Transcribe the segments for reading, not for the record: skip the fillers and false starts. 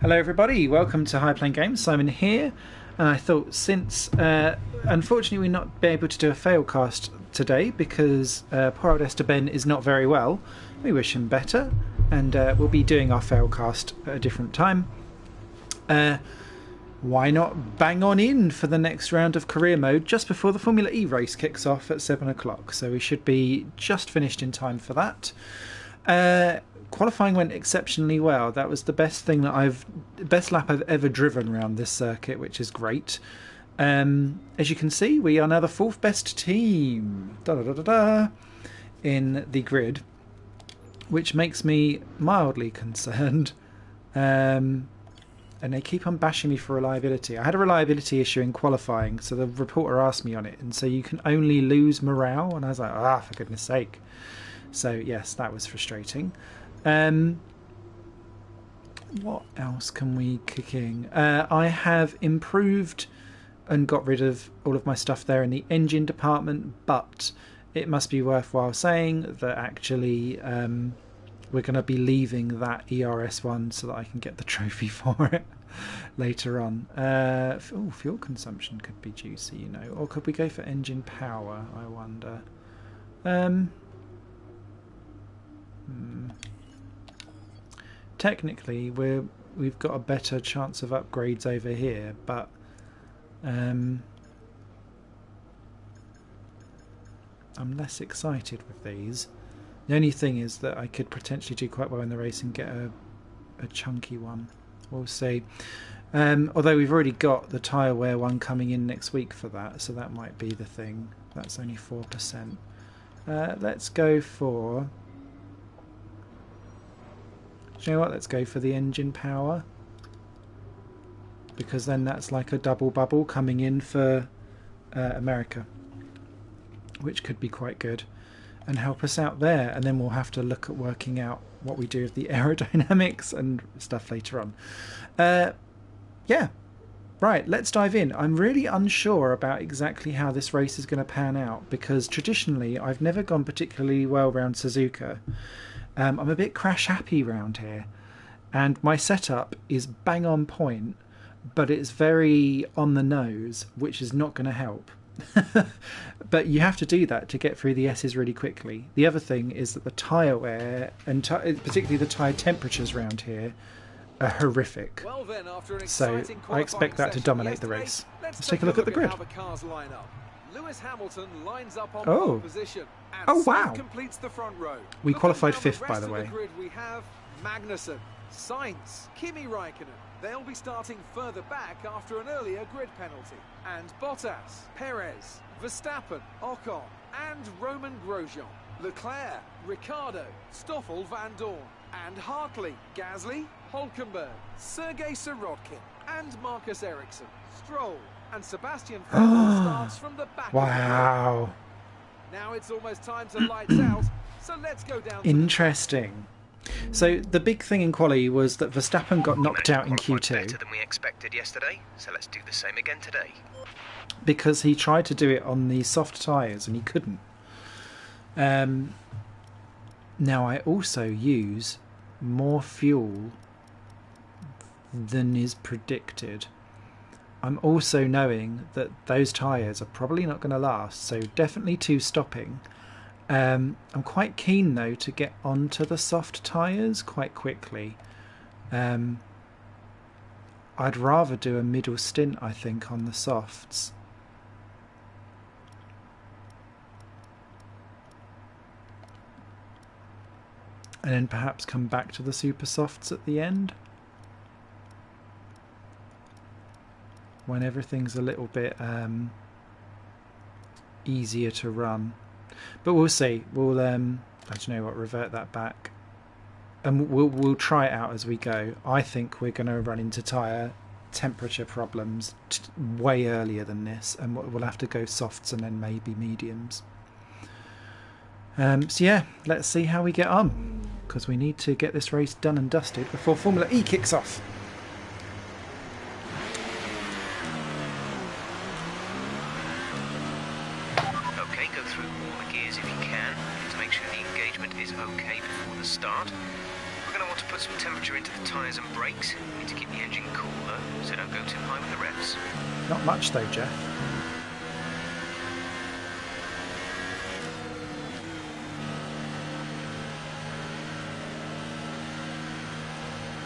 Hello everybody, welcome to High Playing Games. Simon here, and I thought since unfortunately we're not be able to do a failcast today because poor old Esther Ben is not very well. We wish him better, and we'll be doing our failcast at a different time. Why not bang on in for the next round of career mode just before the Formula E race kicks off at 7 o'clock, so we should be just finished in time for that. Qualifying went exceptionally well. That was the best lap I've ever driven around this circuit, which is great. As you can see, we are now the fourth best team in the grid, which makes me mildly concerned. And they keep on bashing me for reliability. I had a reliability issue in qualifying, so the reporter asked me on it, and so you can only lose morale, and I was like, for goodness sake. So yes, that was frustrating. What else can we kick in? I have improved and got rid of all of my stuff there in the engine department, but it must be worthwhile saying that actually we're going to be leaving that ERS one so that I can get the trophy for it later on. Fuel consumption could be juicy, you know, or could we go for engine power, I wonder. Technically, we've got a better chance of upgrades over here, but I'm less excited with these. The only thing is that I could potentially do quite well in the race and get a chunky one. We'll see. Although we've already got the tyre wear one coming in next week for that, so that might be the thing. That's only 4%. Let's go for... Do you know what? Let's go for the engine power, because then that's like a double bubble coming in for America, which could be quite good and help us out there. And then we'll have to look at working out what we do with the aerodynamics and stuff later on. Yeah, right, let's dive in. I'm really unsure about exactly how this race is going to pan out, because traditionally I've never gone particularly well around Suzuka. I'm a bit crash happy round here, and my setup is bang on point, but it's very on the nose, which is not going to help. But you have to do that to get through the S's really quickly. The other thing is that the tyre wear, and particularly the tyre temperatures around here, are horrific. Well then, so I expect that to dominate the race. Let's take a look at the grid. Lewis Hamilton lines up on pole position, and wow! Completes the front row. We qualified fifth, by the way. The grid we have Magnussen, Sainz, Kimi Raikkonen. They'll be starting further back after an earlier grid penalty. And Bottas, Perez, Verstappen, Ocon, and Roman Grosjean. Leclerc, Ricciardo, Stoffel Van Dorn, and Hartley, Gasly, Hulkenberg, Sergei Sirotkin, and Marcus Ericsson. Stroll and Sebastian Vettel starts from the back. Wow. Now it's almost time to lights out, so let's go down. Interesting. So the big thing in quali was that Verstappen got knocked out in Q2. Better than we expected yesterday, so let's do the same again today. Because he tried to do it on the soft tyres and he couldn't. Now I also use more fuel than is predicted. I'm also knowing that those tyres are probably not going to last, so definitely 2 stopping. I'm quite keen though to get onto the soft tyres quite quickly. I'd rather do a middle stint, I think, on the softs. And then perhaps come back to the super softs at the end, when everything's a little bit easier to run. But we'll see. We'll I don't know what, revert that back, and we'll try it out as we go. I think we're going to run into tyre temperature problems way earlier than this, and we'll have to go softs and then maybe mediums. So yeah, let's see how we get on, because we need to get this race done and dusted before Formula E kicks off. If you can, to make sure the engagement is okay before the start. We're going to want to put some temperature into the tyres and brakes. You need to keep the engine cool though, so don't go too high with the revs. Not much though, Jeff.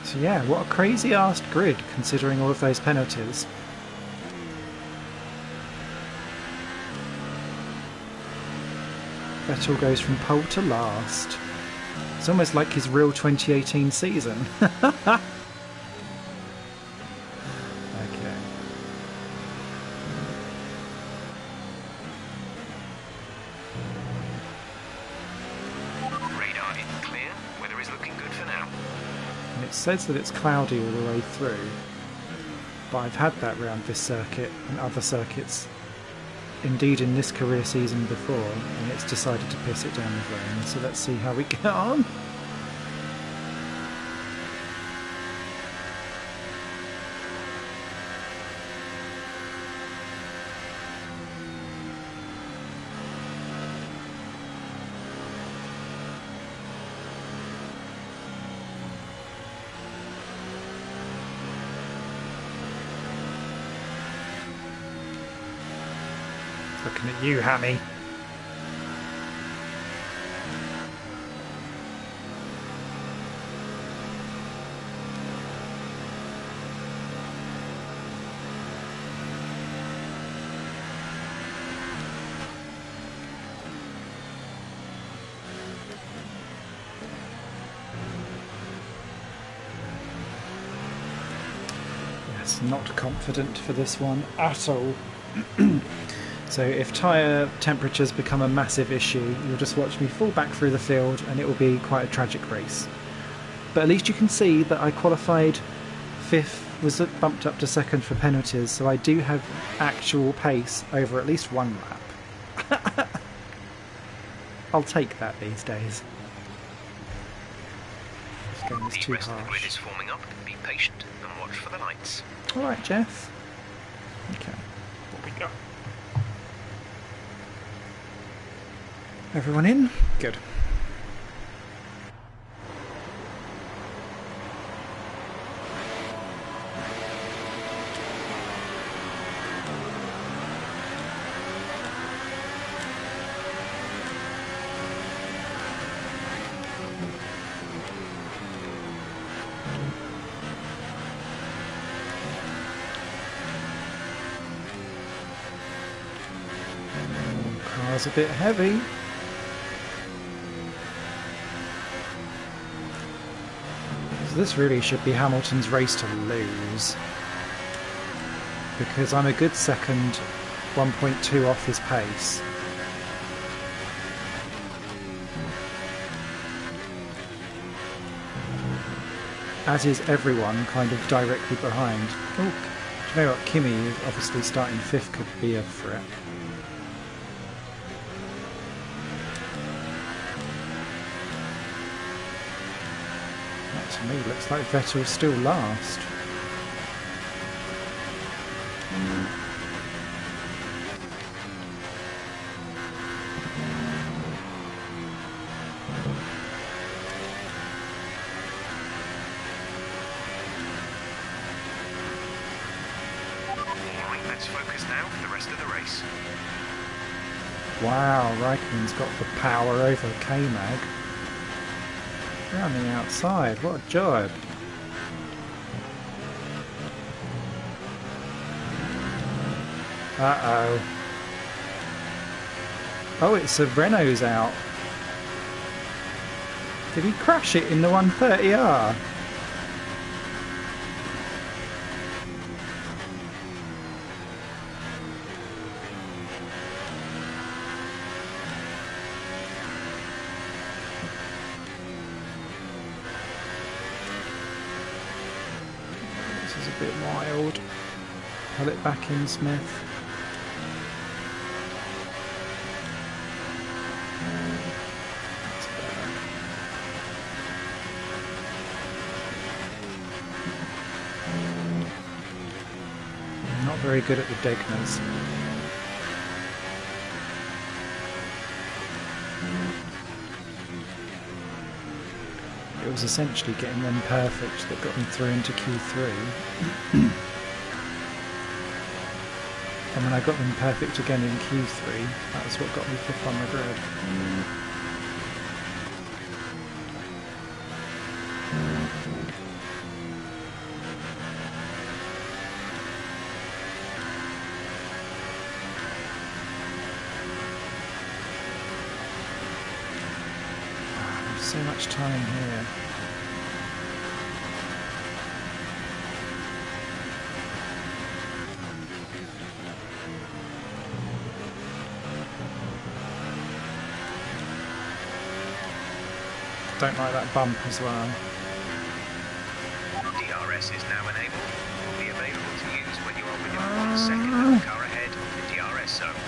So yeah, what a crazy-ass grid considering all of those penalties. Vettel goes from pole to last. It's almost like his real 2018 season. Okay. Radar in clear. Weather is looking good for now. And it says that it's cloudy all the way through. But I've had that round this circuit and other circuits. Indeed in this career season before, and it's decided to piss it down with rain, so let's see how we get on. Looking at you, Hammy. Yes, not confident for this one at all. So if tyre temperatures become a massive issue, you'll just watch me fall back through the field and it will be quite a tragic race. But at least you can see that I qualified 5th, was bumped up to 2nd for penalties, so I do have actual pace over at least one lap. I'll take that these days. This game is The too rest of the grid harsh. is forming up. Be patient and watch for the lights. Alright, Jeff. Okay. What we got? Everyone in? Good. Car's a bit heavy. So this really should be Hamilton's race to lose. Because I'm a good second, 1.2 off his pace. As is everyone kind of directly behind. Oh, do you know what? Kimi, obviously starting 5th, could be a threat. To me, looks like Vettel's still last. Alright, let's focus now for the rest of the race. Wow, Raikkonen's got the power over K-Mag. Around the outside, what a job. Uh-oh. Oh, it's a Renault's out. Did he crash it in the 130R? Bit wild. Pull it back in, Smith. That's better. Not very good at the Degners. It was essentially getting them perfect that got me through into Q3. And when I got them perfect again in Q3, that was what got me 5th on the grid. So much time here. Don't like that bump as well. DRS is now enabled. Will be available to use when you are within 1 second of the car ahead in the DRS zone.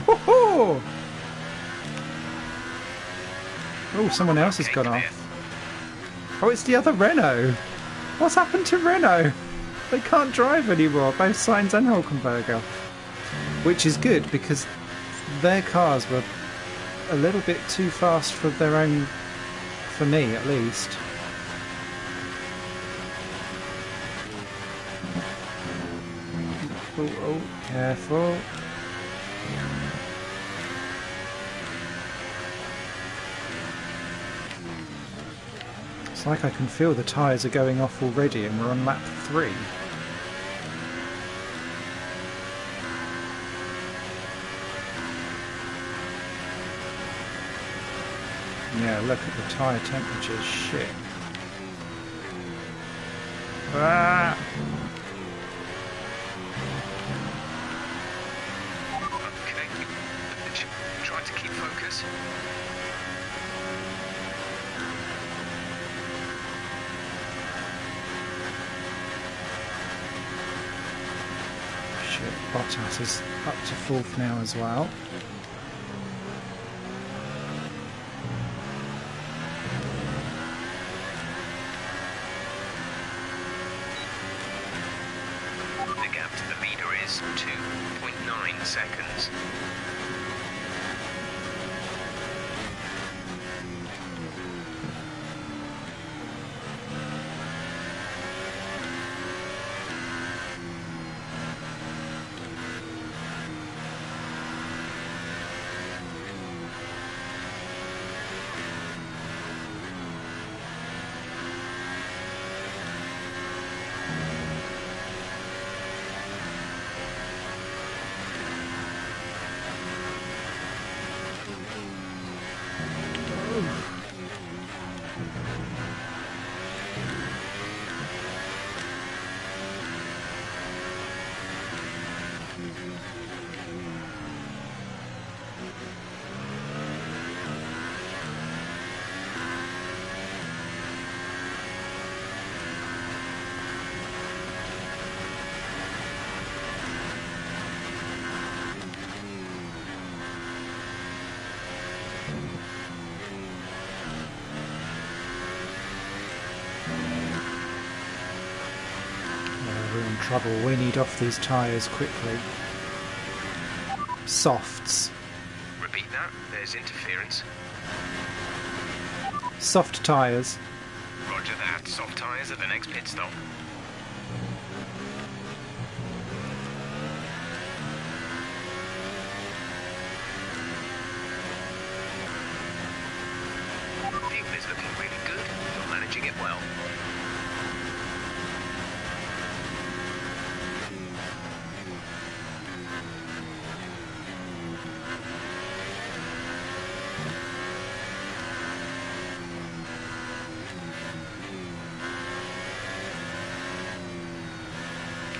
Woohoo! Oh, someone else has gone off. Oh, it's the other Renault. What's happened to Renault? They can't drive anymore, both Sainz and Hulkenberger. Which is good because their cars were a little bit too fast for their own, for me at least. Oh, careful. It's like I can feel the tyres are going off already and we're on lap 3. Yeah, look at the tyre temperatures, shit. Ah! Okay, try to keep focus. Shit, Bottas is up to 4th now as well. The gap to the leader is 2.9 seconds. We're in trouble. We need off these tyres quickly. Softs. Repeat that, there's interference. Soft tyres. Roger that, soft tyres at the next pit stop. Fuel is looking really good, you're managing it well.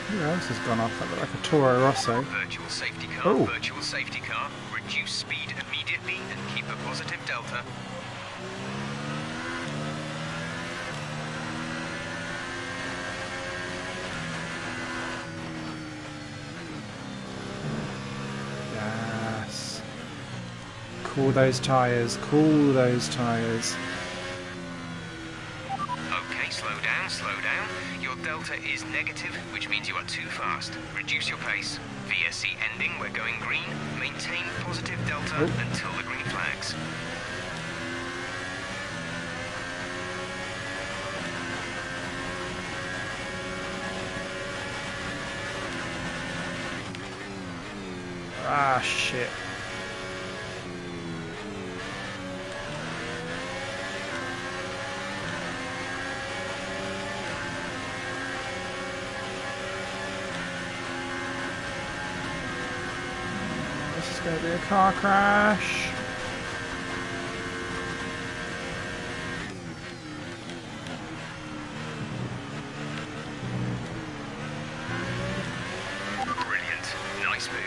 Who else has gone off? That looked like a Toro Rosso. Virtual safety car, Oh. virtual safety car. Reduce speed immediately and keep a positive delta. Yes. Cool those tyres. Cool those tyres. Okay, slow down, slow down. Your delta is negative, which means you are too fast. Reduce your pace. VSC ending, we're going green. Maintain positive delta until the green flag. Ah, shit. This is going to be a car crash. Brilliant. Nice move.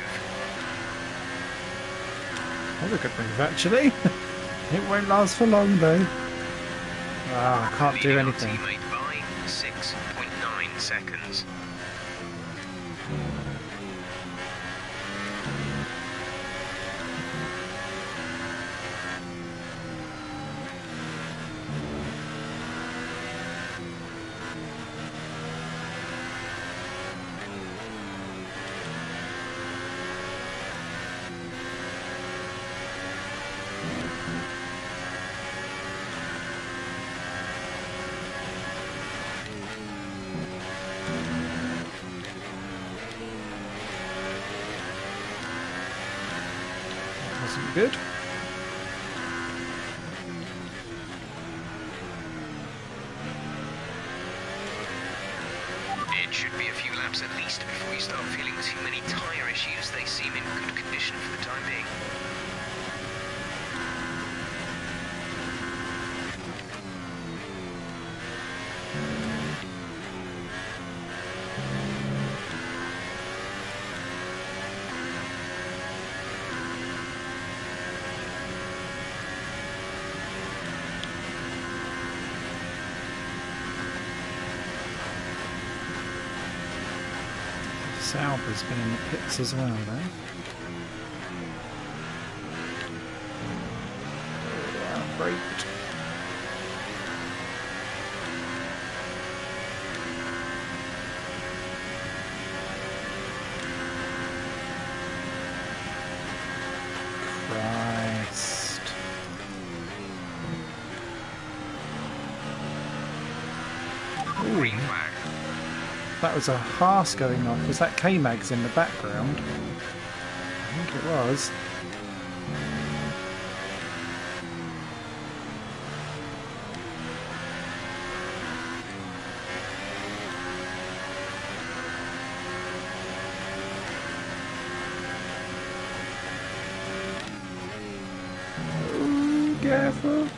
That's a good move, actually. It won't last for long, though. Ah, I can't do Leading our anything. teammate by 6.9 seconds. Wasn't good. It should be a few laps at least before you start feeling too many tyre issues. They seem in good condition for the time being. Sauber's been in the pits as well, though. Oh, braked. Christ. Green flag. That was a Haas going off. Was that K-Mags in the background? I think it was. Ooh, careful.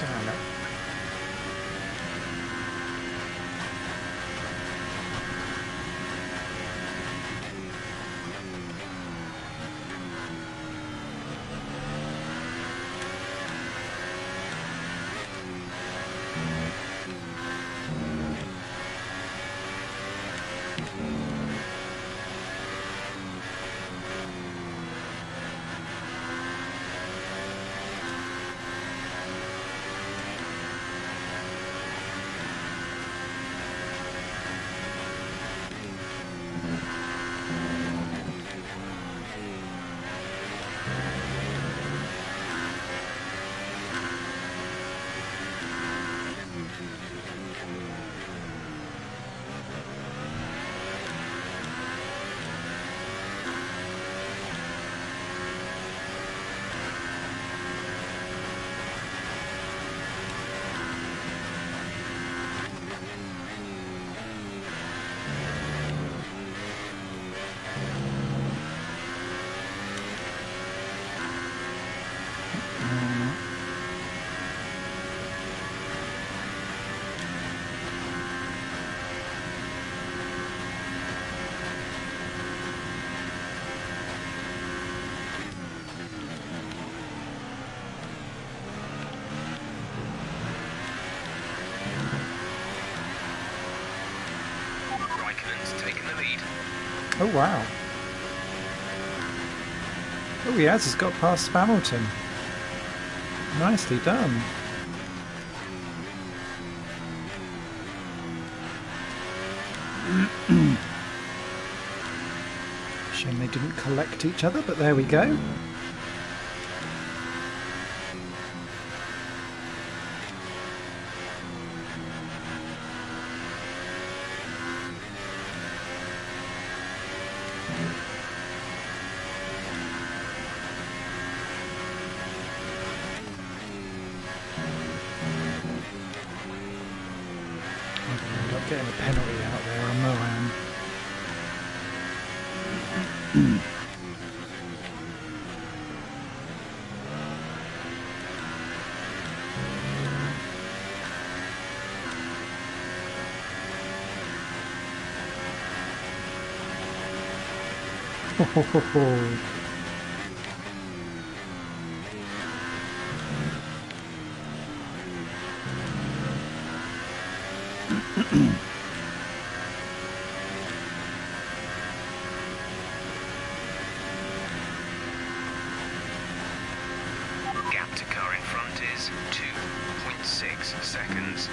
Damn it. Oh wow. Oh he has, he's got past Hamilton. Nicely done. Shame they didn't collect each other, but there we go. End up getting a penalty out there on Mohan. Ho ho ho ho. Gap to car in front is 2.6 seconds.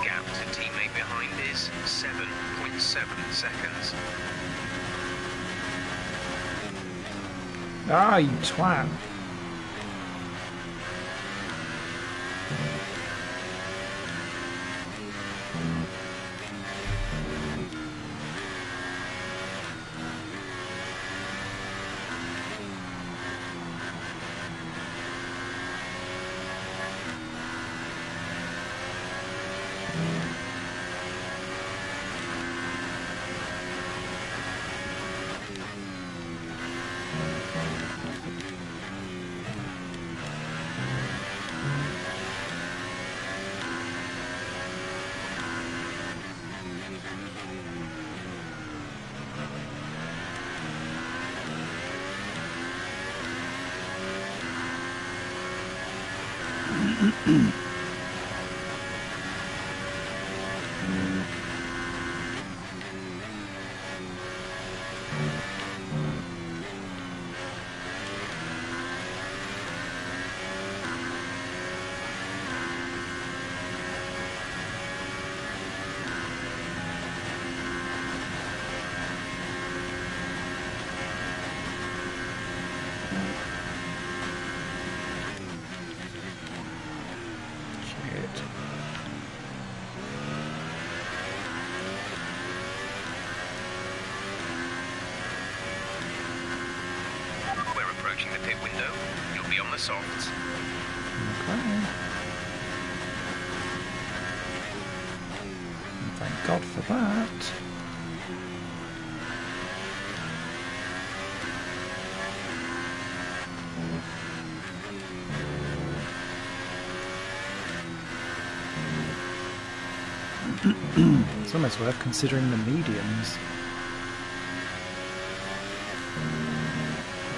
Gap to teammate behind is 7.7 seconds. Ah, you twat. Shit. We're approaching the pit window. You'll be on the softs. Okay. Thank God for that. It's almost worth considering the mediums.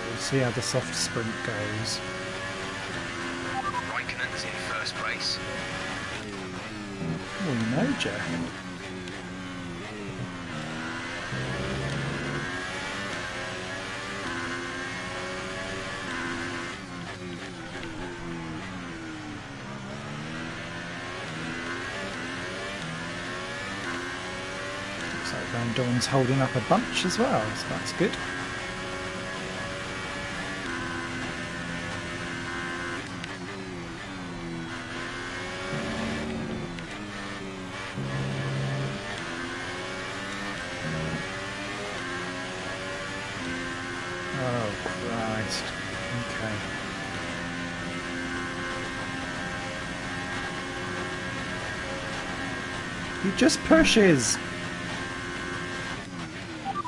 We'll see how the soft sprint goes. Raikkonen's in first place. Oh, you know, Jeff. Looks like Van Dorn's holding up a bunch as well, so that's good. Oh, Christ. Okay. He just pushes!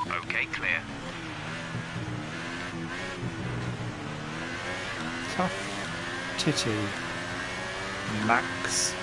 Okay, clear. Tough titty. Max.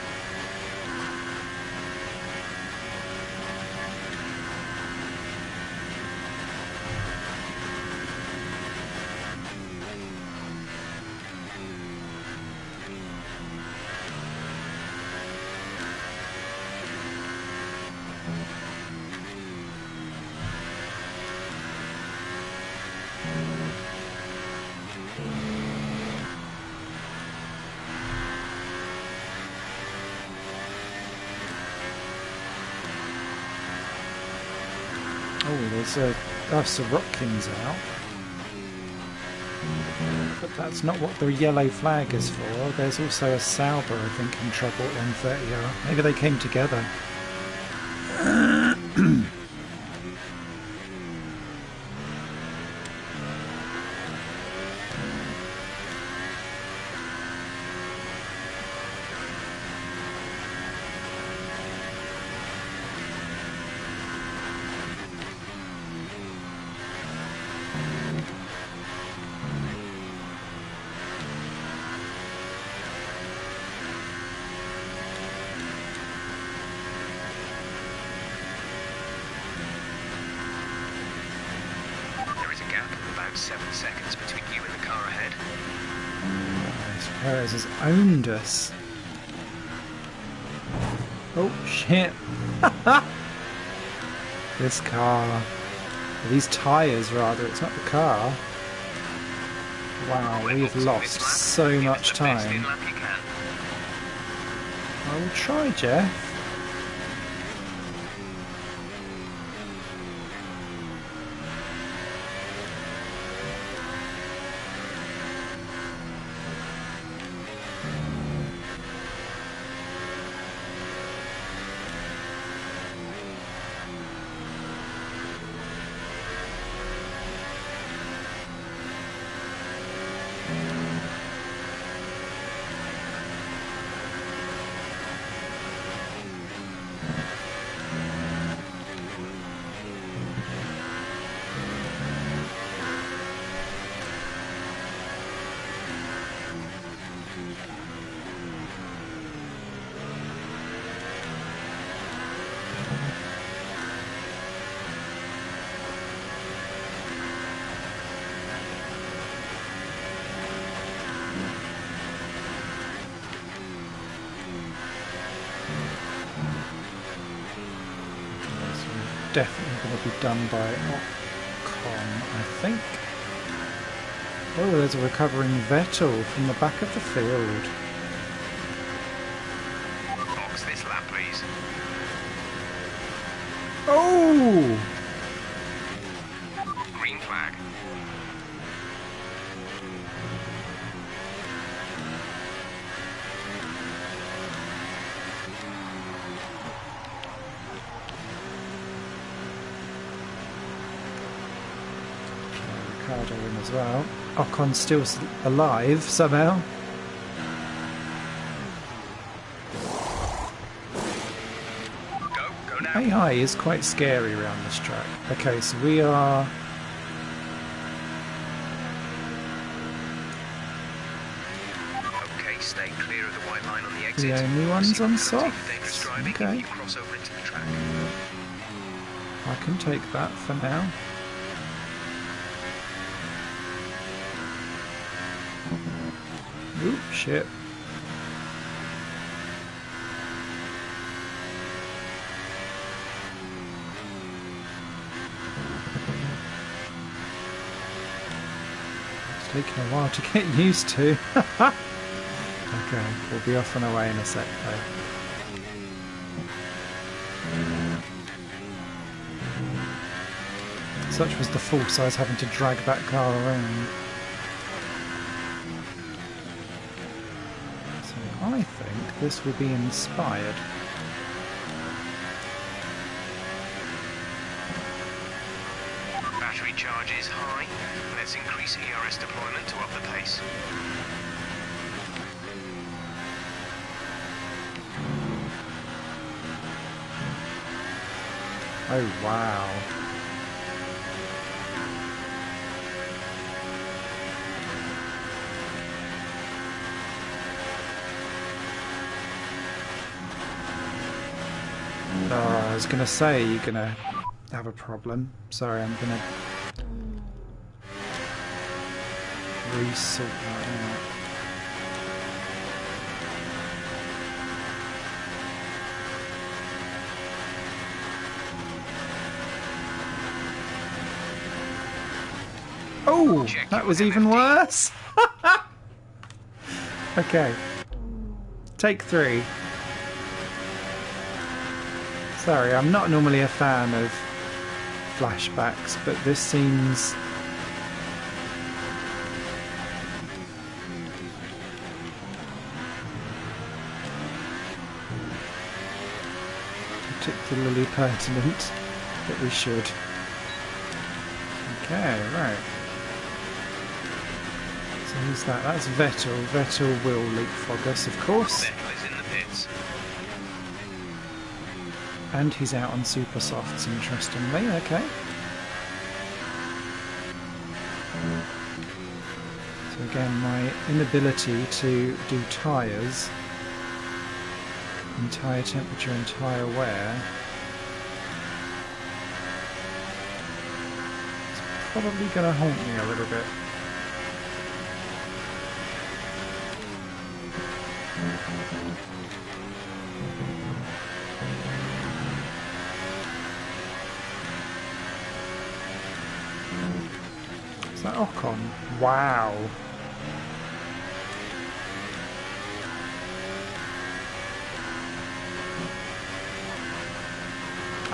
Oh, there's a Sorokin's out. But that's not what the yellow flag is for. There's also a Sauber, I think, in trouble at 130R. Maybe they came together. There is a gap of about 7 seconds between you and the car ahead. Perez has owned us. Oh shit. This car. These tyres rather, it's not the car. Wow, we've lost so much time. I will try, Jeff. Definitely going to be done by Ocon, I think. Oh, there's a recovering Vettel from the back of the field. Box this lap, please. Oh! Green flag. Ricardo in as well. Ocon's still alive somehow. Go now. AI is quite scary around this track. Okay, so we are... Okay, stay clear of the white line on the exit. the only ones on Dangerous soft. driving if Okay, you cross over into the track. I can take that for now. Oop, shit. It's taken a while to get used to. Okay, we'll be off and away in a sec though. Such was the force I was having to drag that car around. So I think this will be inspired. Battery charge is high. Let's increase ERS deployment to up the pace. Oh wow. Oh, I was going to say you're going to have a problem. Sorry, I'm going to resort that out. Oh, that was even worse. Okay. Take 3. Sorry, I'm not normally a fan of flashbacks, but this seems particularly pertinent that we should. Okay, right. So who's that? That's Vettel. Vettel will leapfrog us, of course. Vettel is in the pits. And he's out on super softs, interestingly. Okay. So again, my inability to do tyres and tyre temperature and tyre wear is probably going to haunt me a little bit. Is that Ocon? Wow.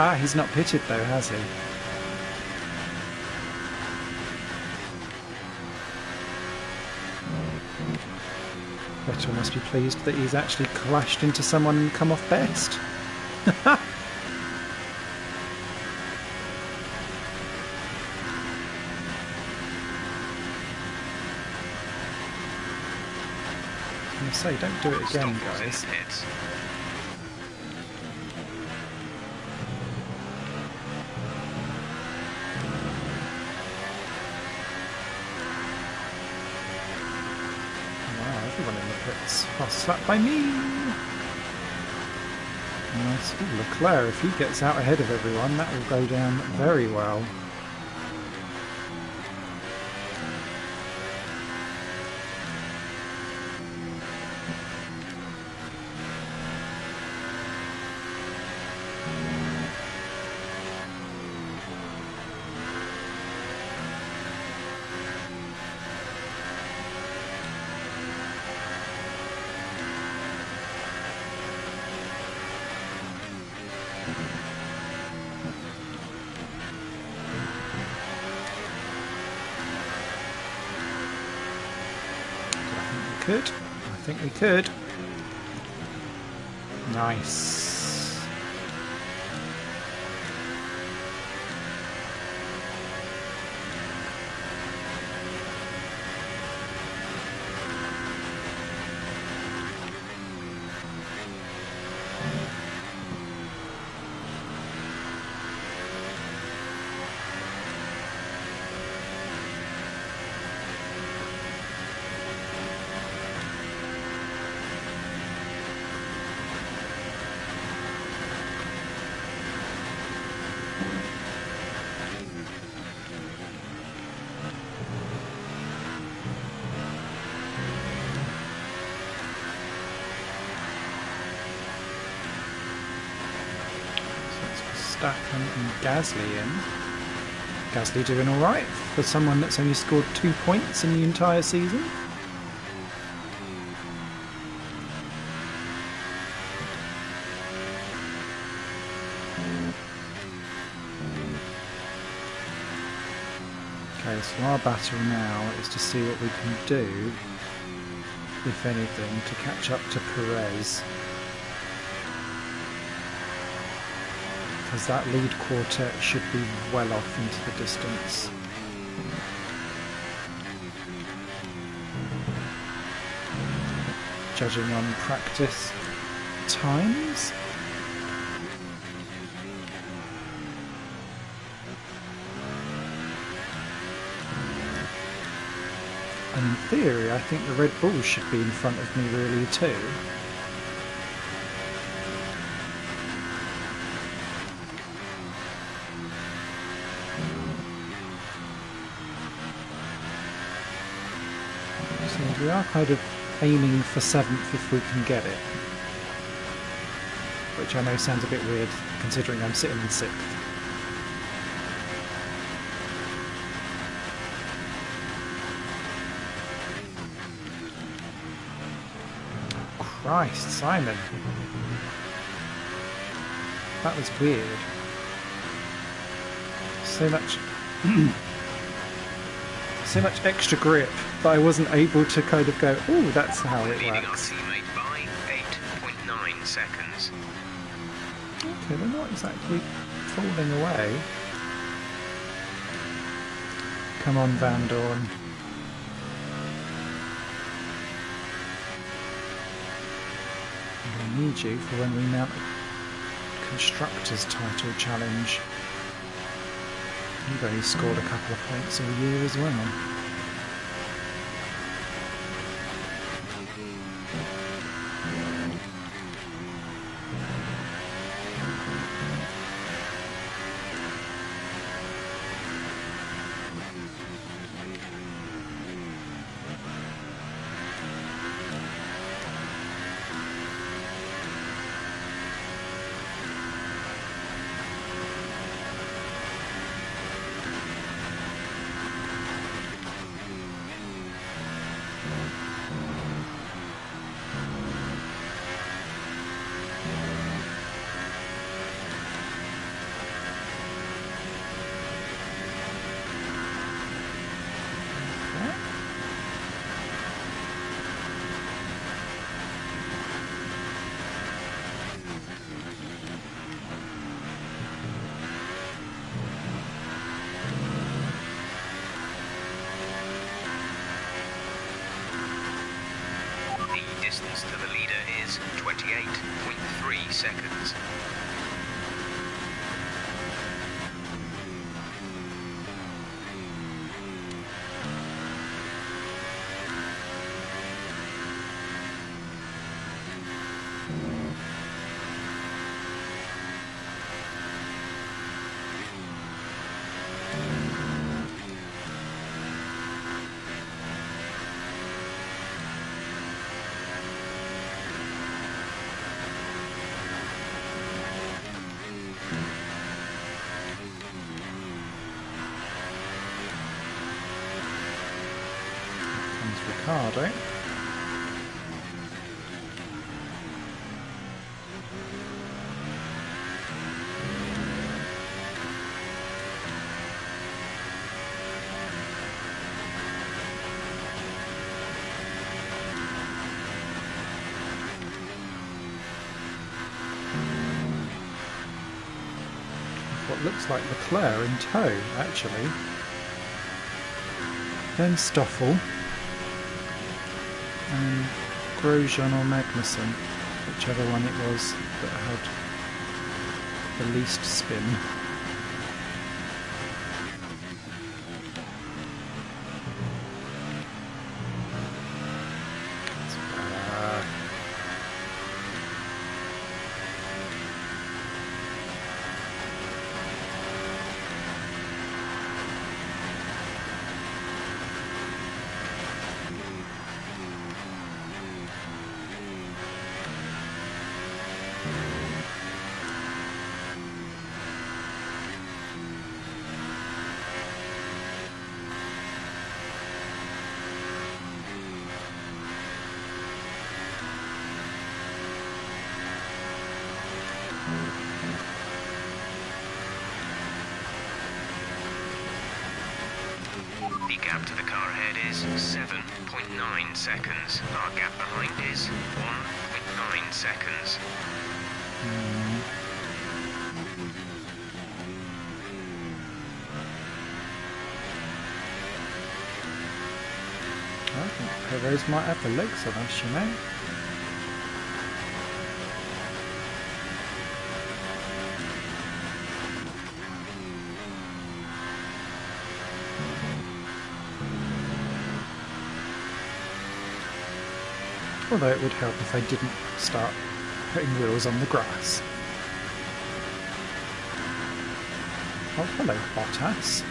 Ah, he's not pitted though, has he? Vettel must be pleased that he's actually clashed into someone and come off best. I say, don't do it again, Stoffels in guys. the pits. Wow, everyone in the pits. Fast slap by me! Nice. Ooh, Leclerc, if he gets out ahead of everyone, that will go down very well. I think we could. Nice. Verstappen and Gasly in. Gasly doing alright for someone that's only scored 2 points in the entire season. Okay, so our battle now is to see what we can do, if anything, to catch up to Perez. Because that lead quartet should be well off into the distance. Judging on practice times. And in theory, I think the Red Bulls should be in front of me really too. So we are kind of aiming for 7th if we can get it. Which I know sounds a bit weird considering I'm sitting in 6th. Christ, Simon. That was weird. so much, so much extra grip that I wasn't able to kind of go, oh, that's how it Leading our works. teammate by 8.9 seconds. Okay, they're not exactly falling away. Come on, Van Dorn. I need you for when we mount a Constructors title challenge. You've only scored a couple of points all year as well. The distance to the leader is 28.3 seconds. Ricardo. What looks like Leclerc in tow, actually. Then Stoffel. And Grosjean or Magnussen, whichever one it was that had the least spin. The gap to the car ahead is 7.9 seconds. Our gap behind is 1.9 seconds. I think Perez might have the legs on us, you know. Although it would help if they didn't start putting wheels on the grass. Oh, hello, Bottas.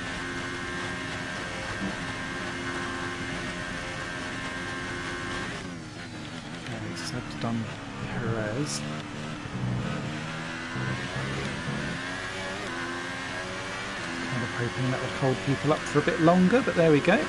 Okay, so I've done Perez. Kind of hoping that would hold people up for a bit longer, but there we go.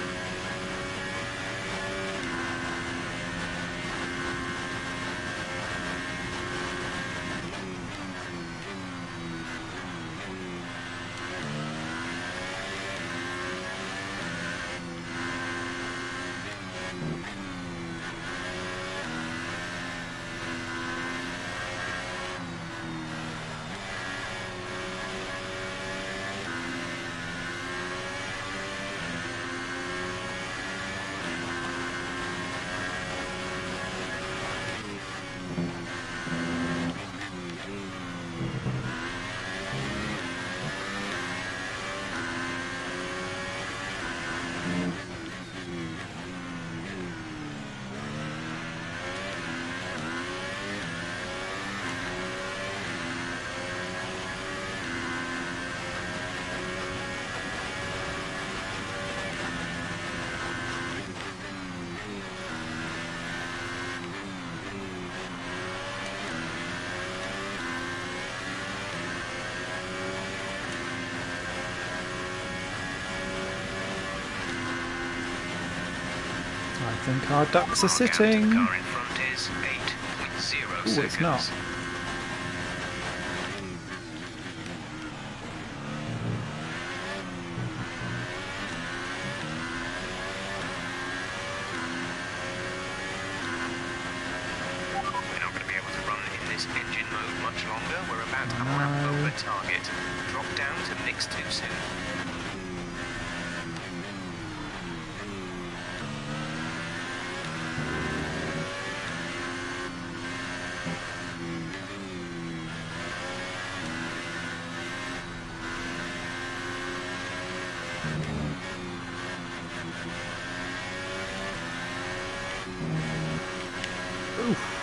think our ducks are Our gap to sitting. the car in front is 8.0 Ooh, seconds. it's not. We're not going to be able to run in this engine mode much longer. We're about a No. lap over target. Drop down to mix too soon. Oof.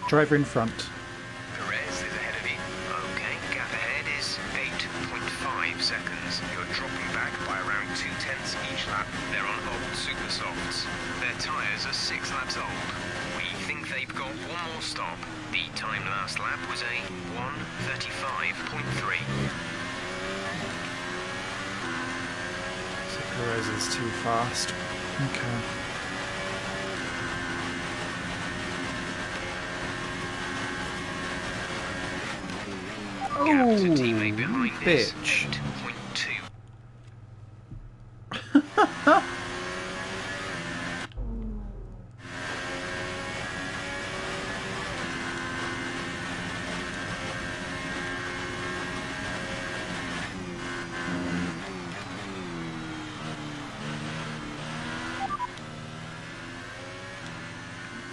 Driver in front. Perez is ahead of you. Okay, gap ahead is 8.5 seconds. You're dropping back by around 0.2 each lap. They're on old super softs. Their tyres are 6 laps old. We think they've got one more stop. The time last lap was a 1:35.3. So Perez is too fast. Okay. Gap to Oh, teammate behind is bitch. 8.2.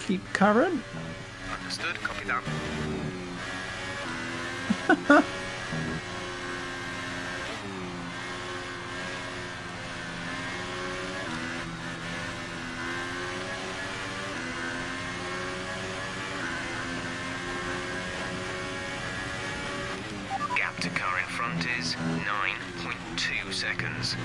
Keep current. Understood, copy that. Gap to car in front is 9.2 seconds.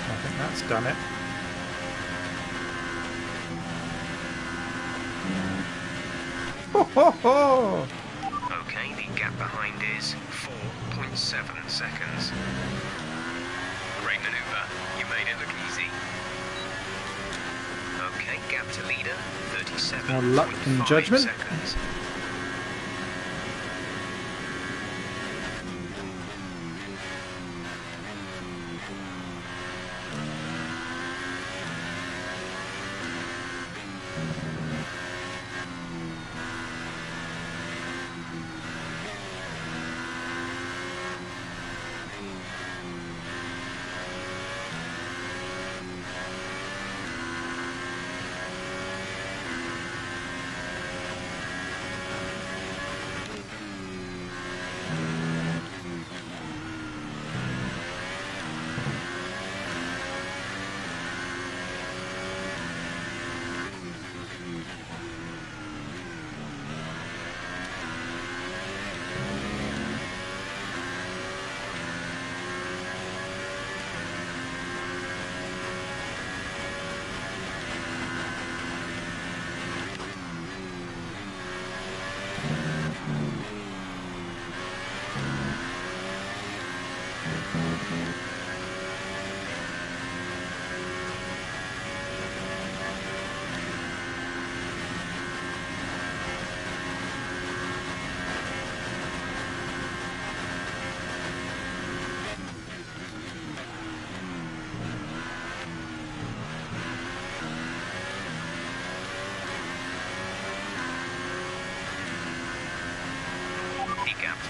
I think that's done it. Ho ho ho! Okay, the gap behind is 4.7 seconds. Great maneuver. You made it look easy. Okay, gap to leader, 37.5 More luck than judgment. seconds.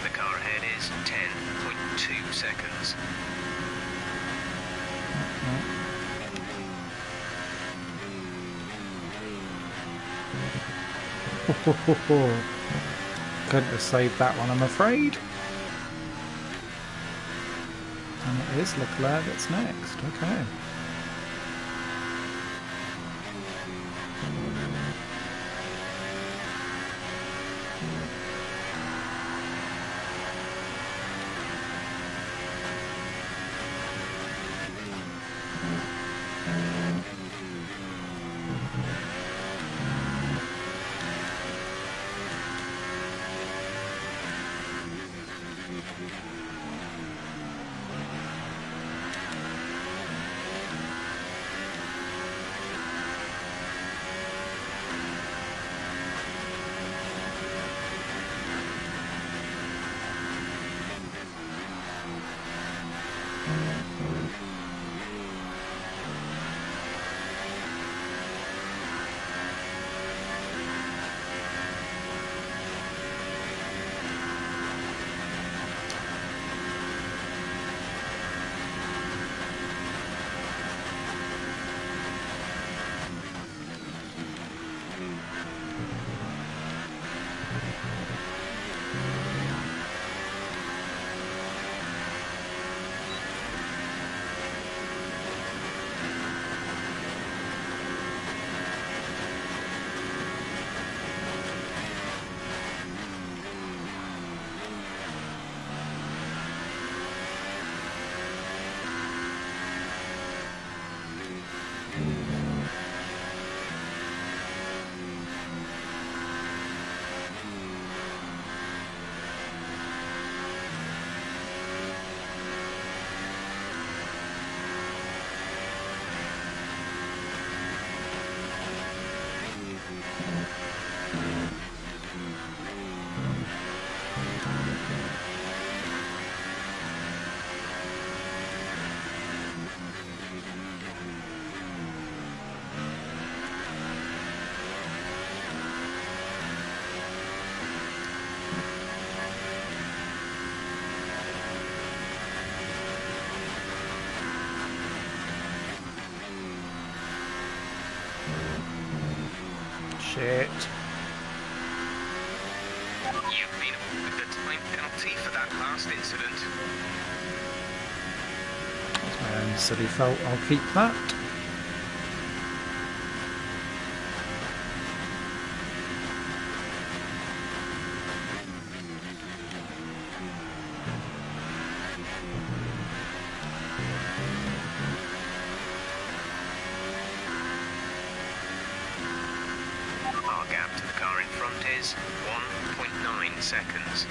The car ahead is 10.2 seconds. Couldn't have saved that one, I'm afraid. And it is Leclerc that's next. Okay. Shit. You've been with the time penalty for that last incident. That's my own silly fault. I'll keep that. Our gap to the car in front is 1.9 seconds.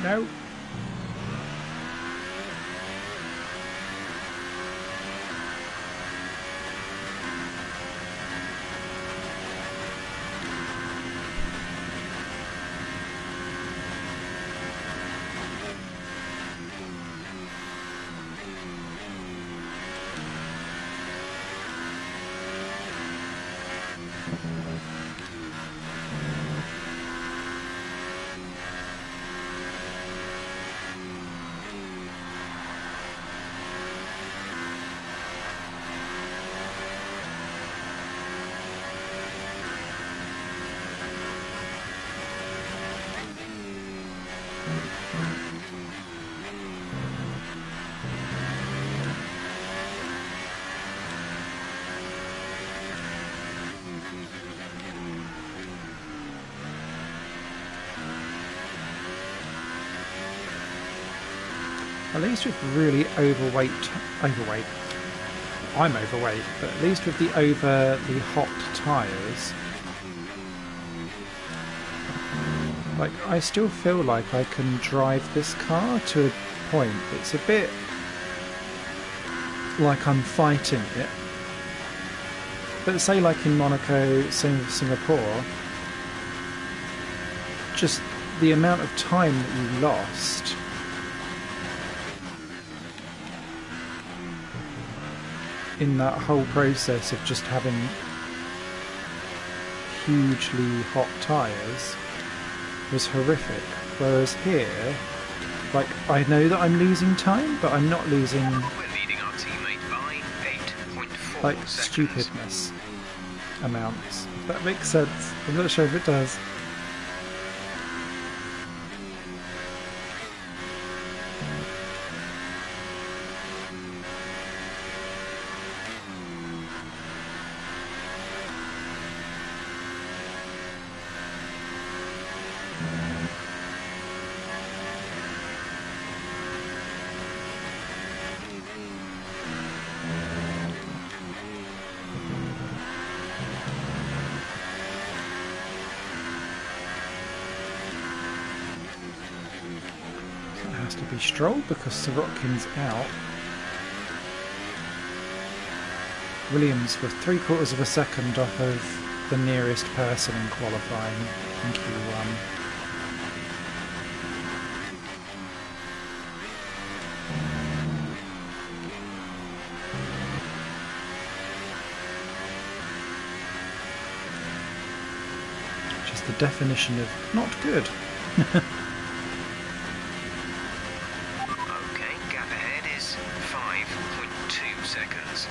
No. at least with really overweight, I'm overweight, but at least with the overly hot tyres, like, I still feel like I can drive this car to a point. It's a bit like I'm fighting it. But say like in Monaco, same with Singapore, just the amount of time that you lost in that whole process of just having hugely hot tyres was horrific. Whereas here, like, I know that I'm losing time, but I'm not losing, We're leading our teammate by 8.4 like, seconds. stupidness amounts. If that makes sense. I'm not sure if it does. Has to be Stroll because Sirotkin's out. Williams were 3/4 of a second off of the nearest person in qualifying in Q1. Just the definition of not good. Okay, gap ahead is 5.2 seconds.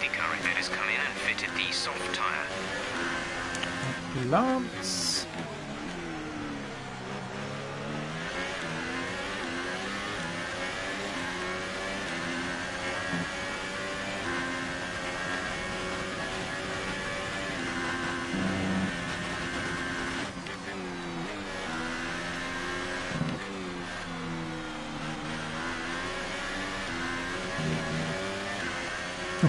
The current bed has come in and fitted the soft tyre. Lance. A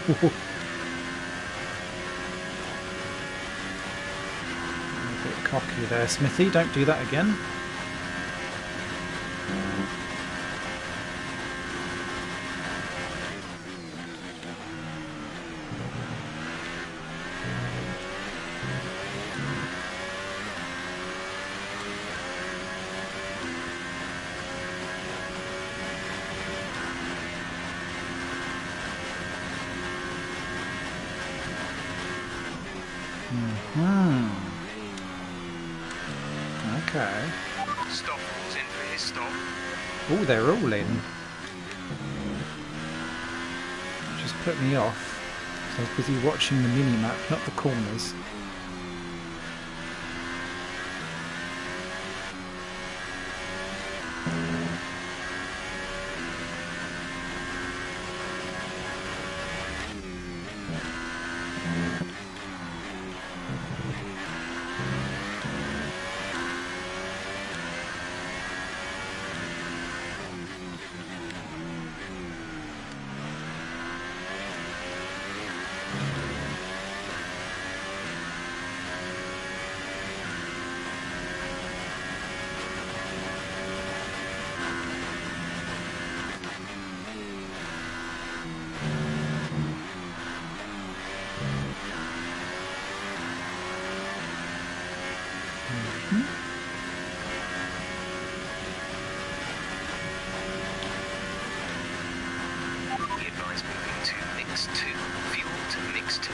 bit cocky there, Smithy. Don't do that again. Okay. Stoffels in for his stop. Oh, they're all in. Just put me off. So I was busy watching the mini-map, not the corners. Be advised moving to mix 2. Fuel to mix 2.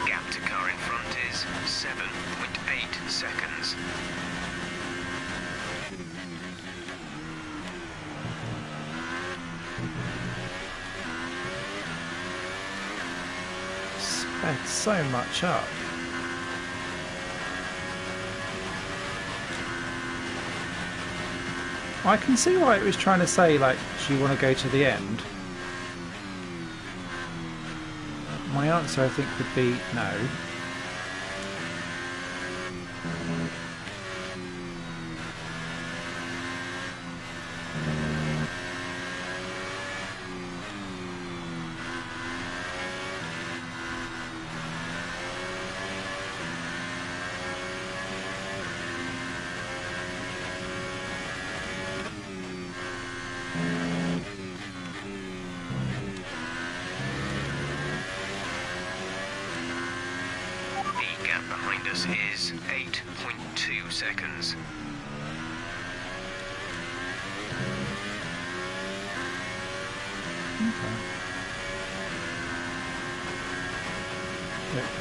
Gap to car in front is 7.8 seconds. Sped so much up. I can see why it was trying to say, like, do you want to go to the end? My answer, I think, would be no. The gap behind us is 8.2 seconds.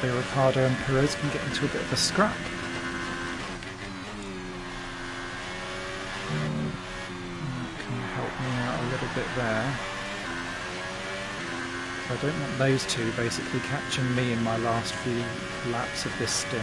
The Ricardo and Perez can get into a bit of a scrap. Can help me out a little bit there. I don't want those two basically catching me in my last few laps of this stint.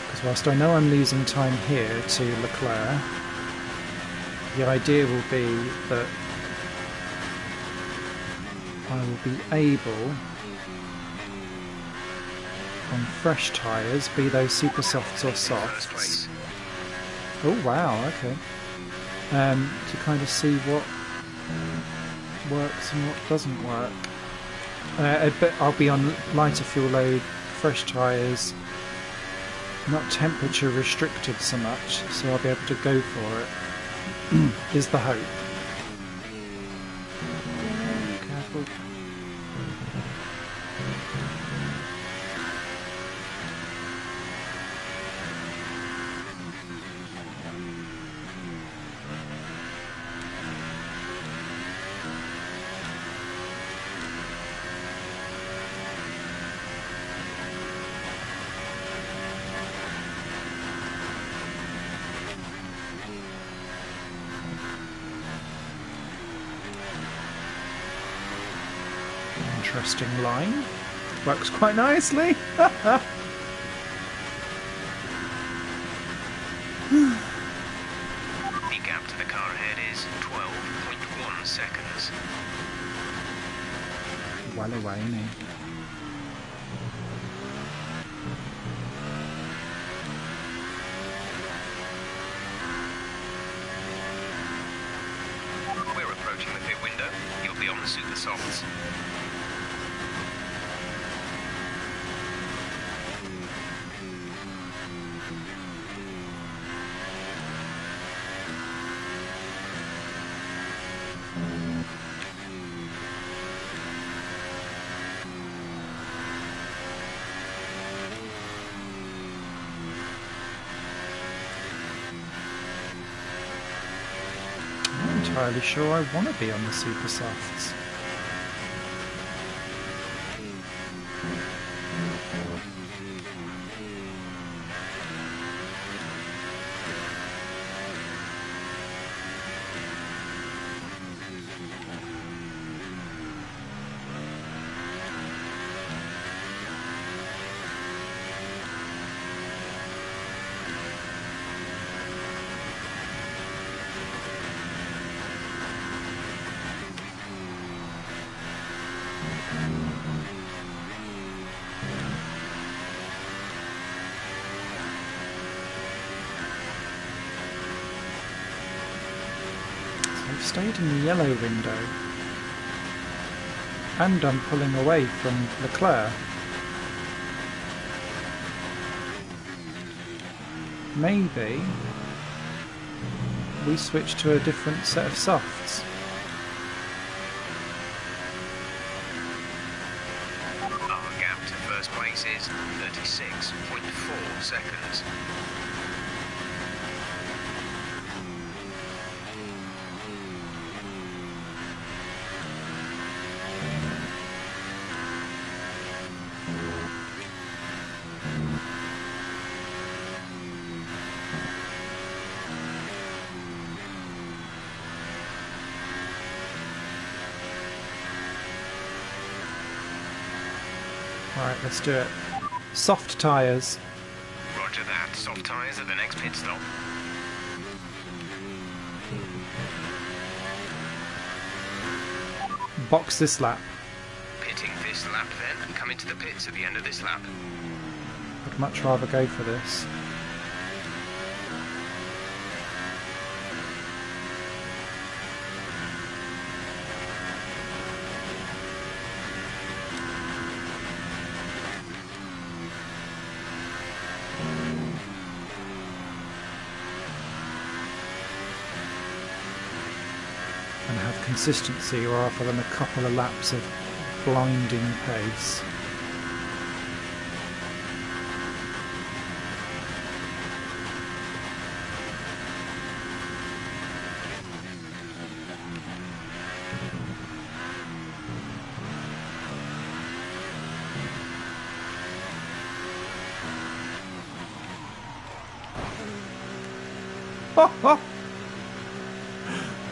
Because whilst I know I'm losing time here to Leclerc, the idea will be that I will be able, on fresh tyres, be those super softs or softs. Oh wow, okay. To kind of see what works and what doesn't work. But I'll be on lighter fuel load, fresh tyres, not temperature restricted so much, so I'll be able to go for it. Is the hope. Careful. Interesting line. Works quite nicely. The gap to the car ahead is 12.1 seconds. well away, isn't he? We're approaching the pit window. You'll be on the super softs. I'm not entirely sure I want to be on the super softs. I've stayed in the yellow window and I'm pulling away from Leclerc. Maybe we switch to a different set of softs. Our gap to first place is 36.4 seconds. Right, let's do it. Soft tyres. Roger that. Soft tyres at the next pit stop. Box this lap. Pitting this lap then, and come into the pits at the end of this lap. I'd much rather go for this. And have consistency, or offer them a couple of laps of blinding pace.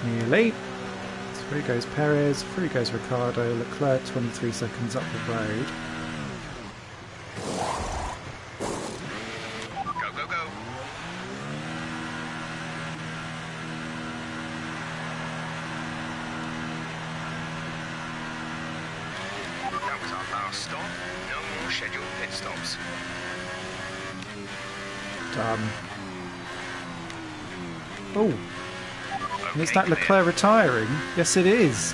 Nearly. Through goes Perez, through goes Ricciardo, Leclerc 23 seconds up the road. Go, go, go. That was our last stop. No more scheduled pit stops. Done. Oh, Okay, is that clear. Leclerc retiring? Yes, it is.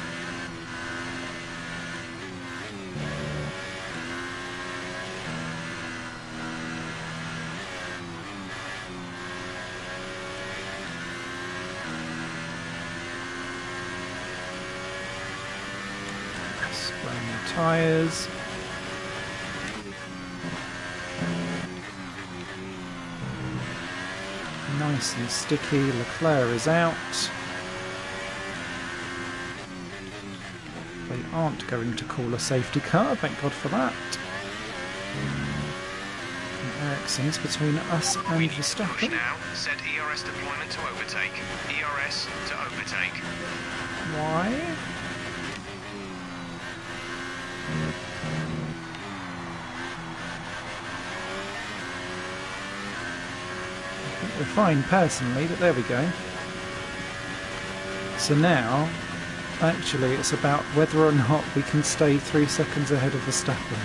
Spraying the tyres. Nice and sticky. Leclerc is out. They aren't going to call a safety car, thank God for that. And Ericsson's between us and We need to push Verstappen. now. Set ERS deployment to overtake. ERS to overtake. Why? I think we're fine personally, but there we go. So now Actually, it's about whether or not we can stay 3 seconds ahead of Verstappen.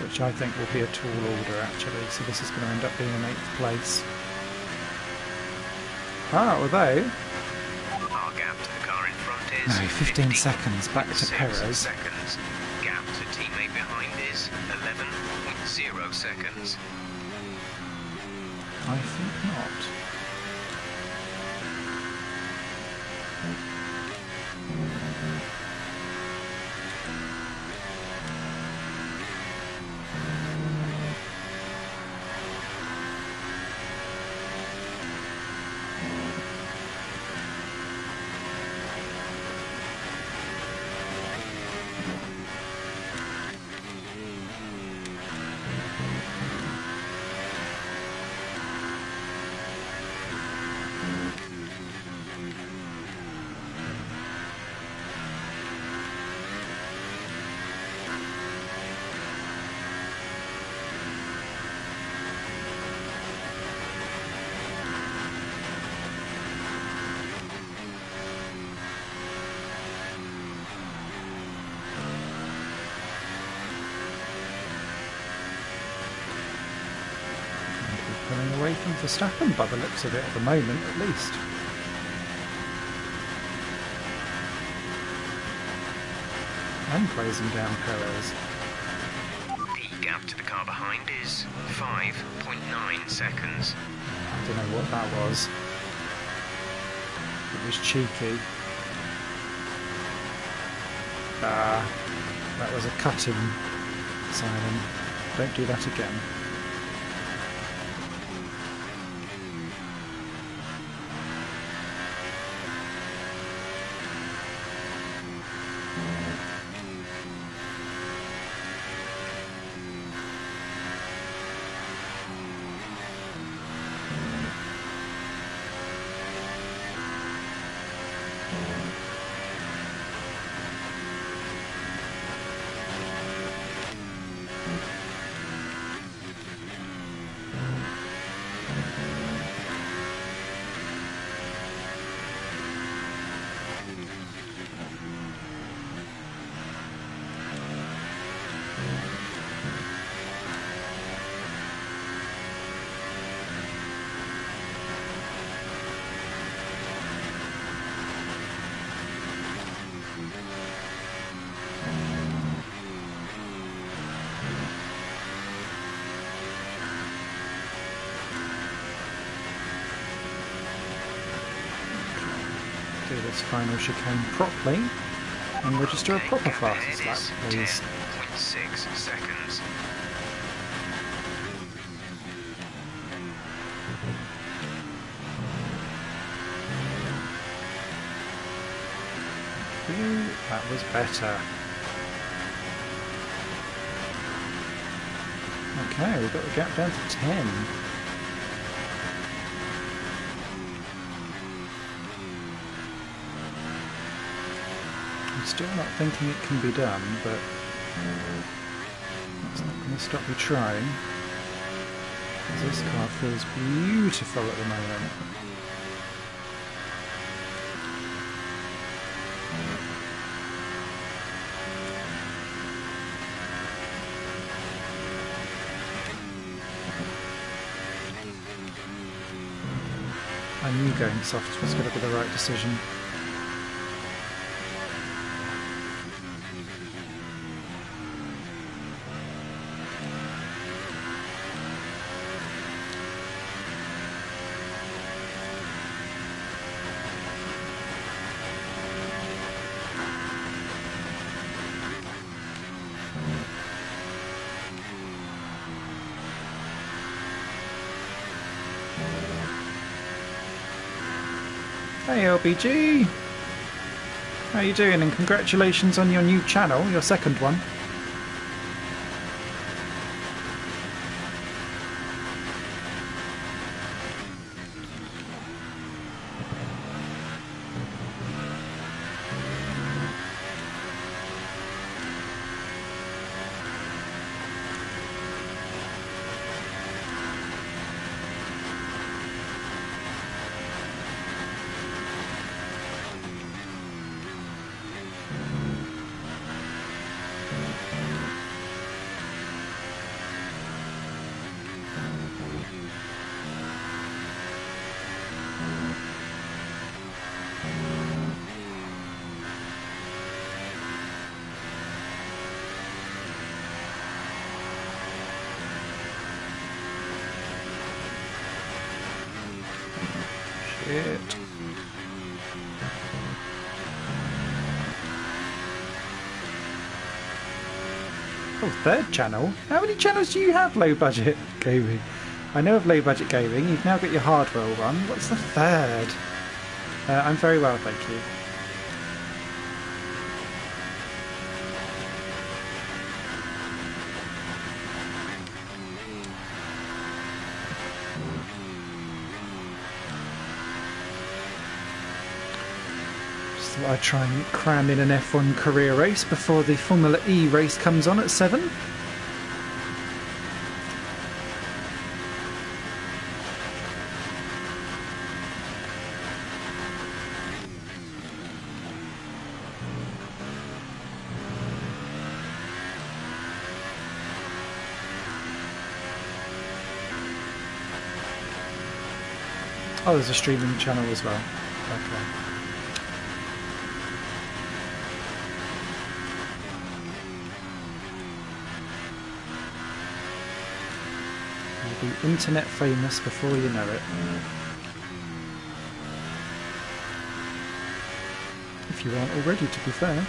Which I think will be a tall order, actually, so this is going to end up being in 8th place. Although... Our gap to the car in front is... No, 15 seconds back to Perez. Seconds. Gap to teammate behind is 11.0 seconds. I think not. Pulling away from Verstappen by the looks of it at the moment, at least. And closing down Perez. The gap to the car behind is 5.9 seconds. I don't know what that was. It was cheeky. That was a cutting siren. Don't do that again. Do this final chicane properly and register a proper fastest lap, please. 10.6 seconds. Ooh, that was better. Okay, we've got the gap down to 10. I'm still not thinking it can be done, but that's not going to stop me trying. This car feels beautiful at the moment. I knew going soft was going to be the right decision. Hey LBG! How you doing, and congratulations on your new channel, your second one. it. Oh, third channel? How many channels do you have, Low Budget Gaming? I know of Low Budget Gaming. You've now got your Hardwell one. What's the third? I'm very well, thank you. Just thought I'd try and cram in an F1 career race before the Formula E race comes on at 7. Oh, there's a streaming channel as well. Okay. You'll be internet famous before you know it. If you aren't already, to be fair.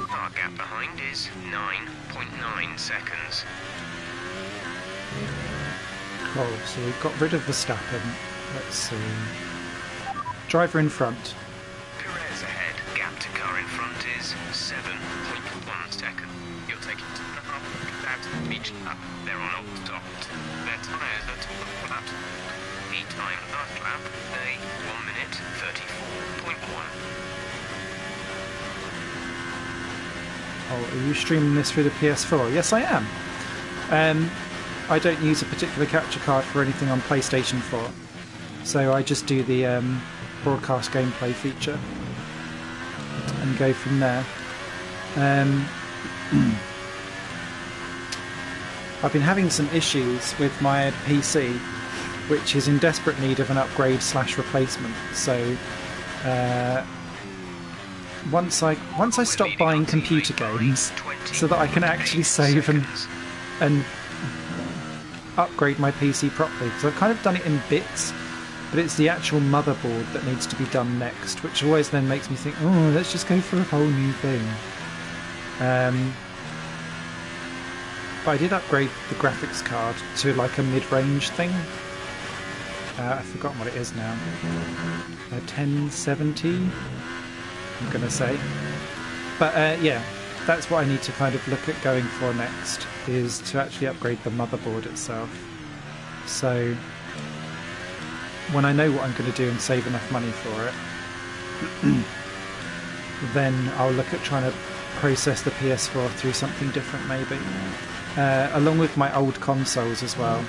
Our gap behind is 9.9 seconds. Oh, so we've got rid of Verstappen. Let's see. Driver in front. Perez ahead. Gap to car in front is 7.1 seconds. You're taking 2.5 laps each lap. They're on old stopped. Their tyres are 2 laps. The time last lap, they 1 minute 34.1. Oh, are you streaming this through the PS4? Yes, I am. I don't use a particular capture card for anything on PlayStation 4, so I just do the broadcast gameplay feature and go from there. I've been having some issues with my PC, which is in desperate need of an upgrade / replacement. So once I stop buying computer games, so that I can actually save and upgrade my PC properly, because I've kind of done it in bits, but it's the actual motherboard that needs to be done next, which always then makes me think, oh, let's just go for a whole new thing. But I did upgrade the graphics card to like a mid-range thing. I've forgotten what it is now. 1070, I'm going to say. But yeah, that's what I need to kind of look at going for next, is to actually upgrade the motherboard itself. So when I know what I'm going to do and save enough money for it, then I'll look at trying to process the PS4 through something different maybe. Along with my old consoles as well.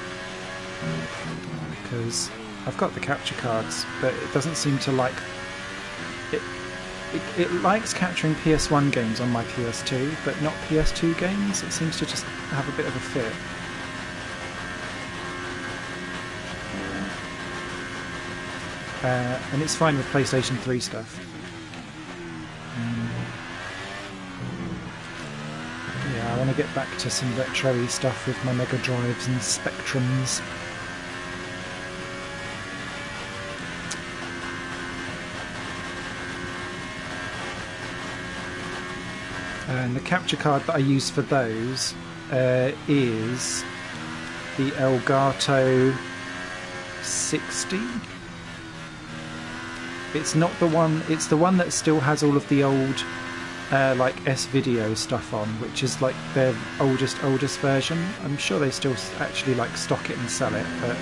Because I've got the capture cards, but it doesn't seem to like... It likes capturing PS1 games on my PS2, but not PS2 games. It seems to just have a bit of a fit. And it's fine with PlayStation 3 stuff. Yeah, I want to get back to some retro-y stuff with my Mega Drives and Spectrums. And the capture card that I use for those is the Elgato 60. It's not the one, it's the one that still has all of the old like S-Video stuff on, which is like their oldest version. I'm sure they still actually like stock it and sell it, but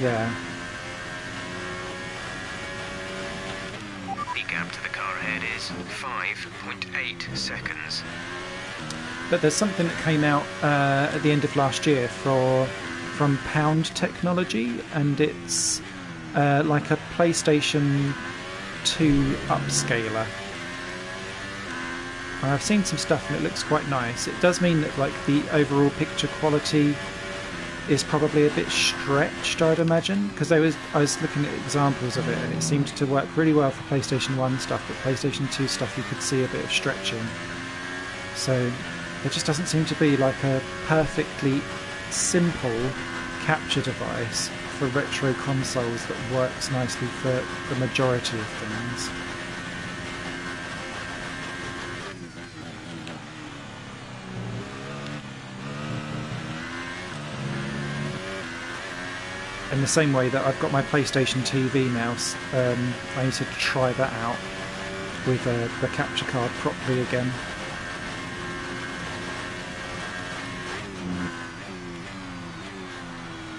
yeah. The gap to the car ahead is 5.8 seconds. But there's something that came out at the end of last year from Pound Technology, and it's like a PlayStation 2 upscaler. And I've seen some stuff and it looks quite nice. It does mean that like the overall picture quality is probably a bit stretched, I'd imagine, because I was looking at examples of it and it seemed to work really well for PlayStation 1 stuff, but PlayStation 2 stuff you could see a bit of stretching. So there just doesn't seem to be like a perfectly simple capture device for retro consoles that works nicely for the majority of things. In the same way that I've got my PlayStation TV now, I need to try that out with the capture card properly again.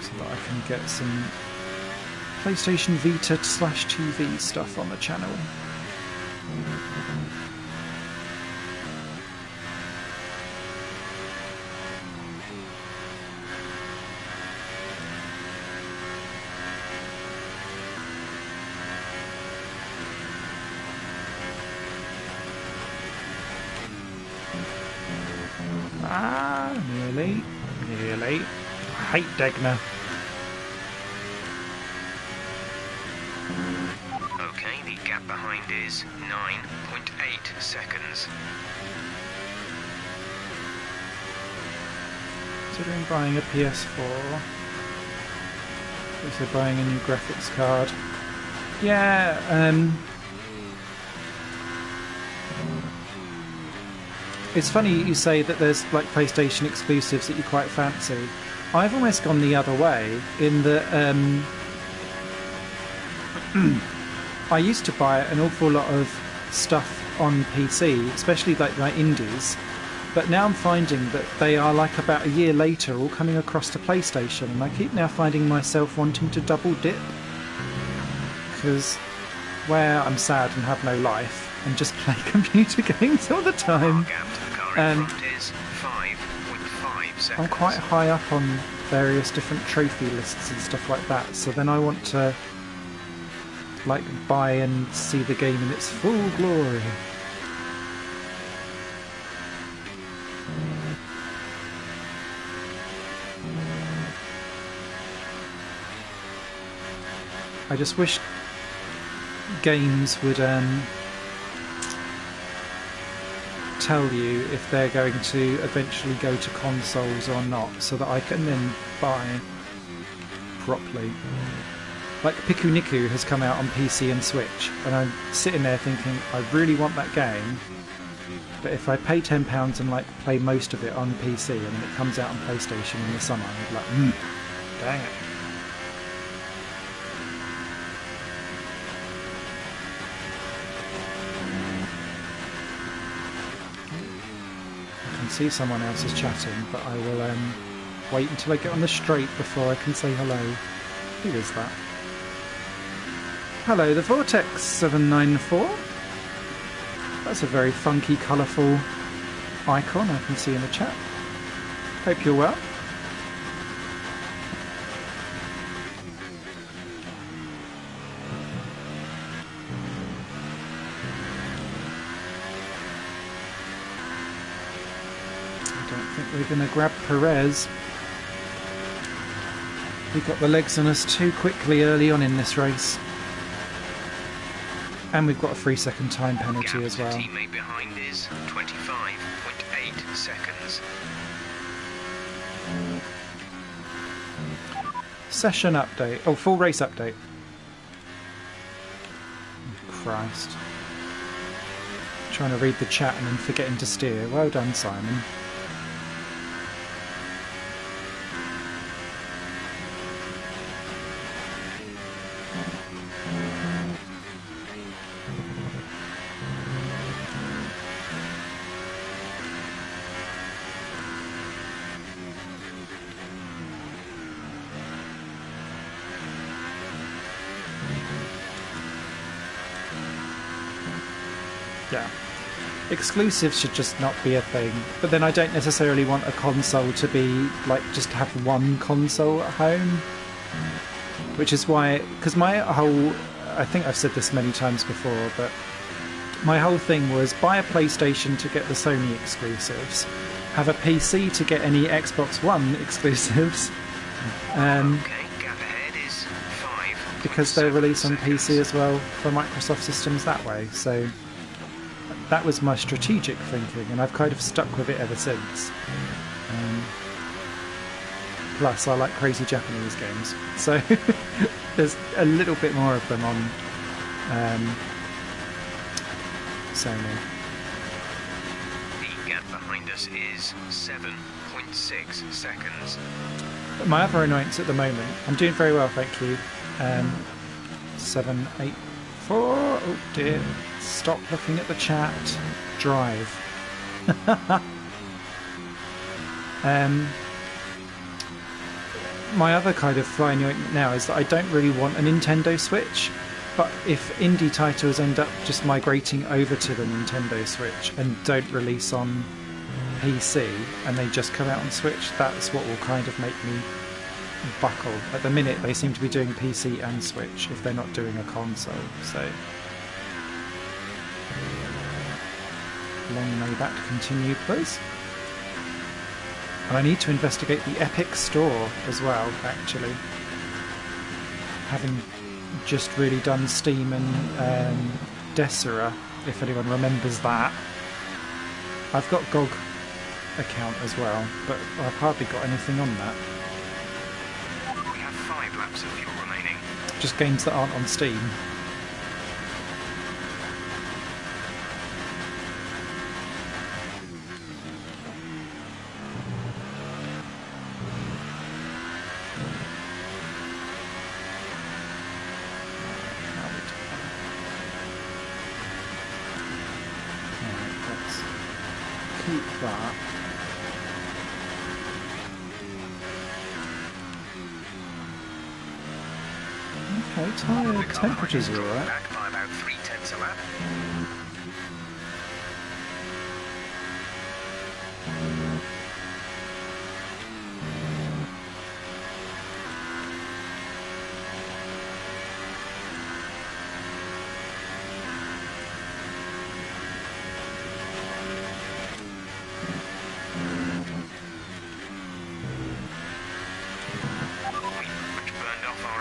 So that I can get some PlayStation Vita / TV stuff on the channel. Nearly. I hate Degner. Okay, the gap behind is 9.8 seconds. Considering buying a PS4. Also buying a new graphics card. Yeah, it's funny you say that there's like PlayStation exclusives that you quite fancy. I've almost gone the other way in that I used to buy an awful lot of stuff on PC, especially like my indies, but now I'm finding that they are like about a year later all coming across to PlayStation, and I keep now finding myself wanting to double dip because where I'm sad and have no life and just play computer games all the time. I'm quite high up on various different trophy lists and stuff like that, so then I want to like buy and see the game in its full glory. I just wish games would tell you if they're going to eventually go to consoles or not, so that I can then buy properly. Like Piku Niku has come out on PC and Switch, and I'm sitting there thinking I really want that game, but if I pay £10 and like play most of it on PC and then it comes out on PlayStation in the summer, I'd be like, dang it. See someone else is chatting, but I will wait until I get on the straight before I can say hello. Who is that? Hello, the Vortex 794. That's a very funky, colourful icon I can see in the chat. Hope you're well. We're going to grab Perez. We got the legs on us too quickly early on in this race. And we've got a 3-second time penalty as well. Teammate behind is 25.8 seconds. Session update. Oh, full race update. Christ. Trying to read the chat and then forgetting to steer. Well done, Simon. Yeah. Exclusives should just not be a thing. But then I don't necessarily want a console to be, like, just have one console at home. Which is why... Because my whole... I think I've said this many times before, but my whole thing was buy a PlayStation to get the Sony exclusives, have a PC to get any Xbox One exclusives, Okay, gap ahead is 5. because they'll release on PC as well for Microsoft systems that way. So that was my strategic thinking, and I've kind of stuck with it ever since. Plus, I like crazy Japanese games, so there's a little bit more of them on Sony. The gap behind us is 7.6 seconds. But my other annoyance at the moment, I'm doing very well, thank you. 7, 8, 4. Oh dear! Stop looking at the chat. Drive. My other kind of flying ointment now is that I don't really want a Nintendo Switch, but if indie titles end up just migrating over to the Nintendo Switch and don't release on PC and they just come out on Switch, that's what will kind of make me buckle. At the minute they seem to be doing PC and Switch if they're not doing a console, so long may that continue, please. And I need to investigate the Epic Store as well, actually. Having just really done Steam and Desera, if anyone remembers that. I've got GOG account as well, but I've hardly got anything on that. We have 5 laps of fuel remaining. Just games that aren't on Steam. That. Okay, tyre temperatures are alright. Back by about 0.3 a lap.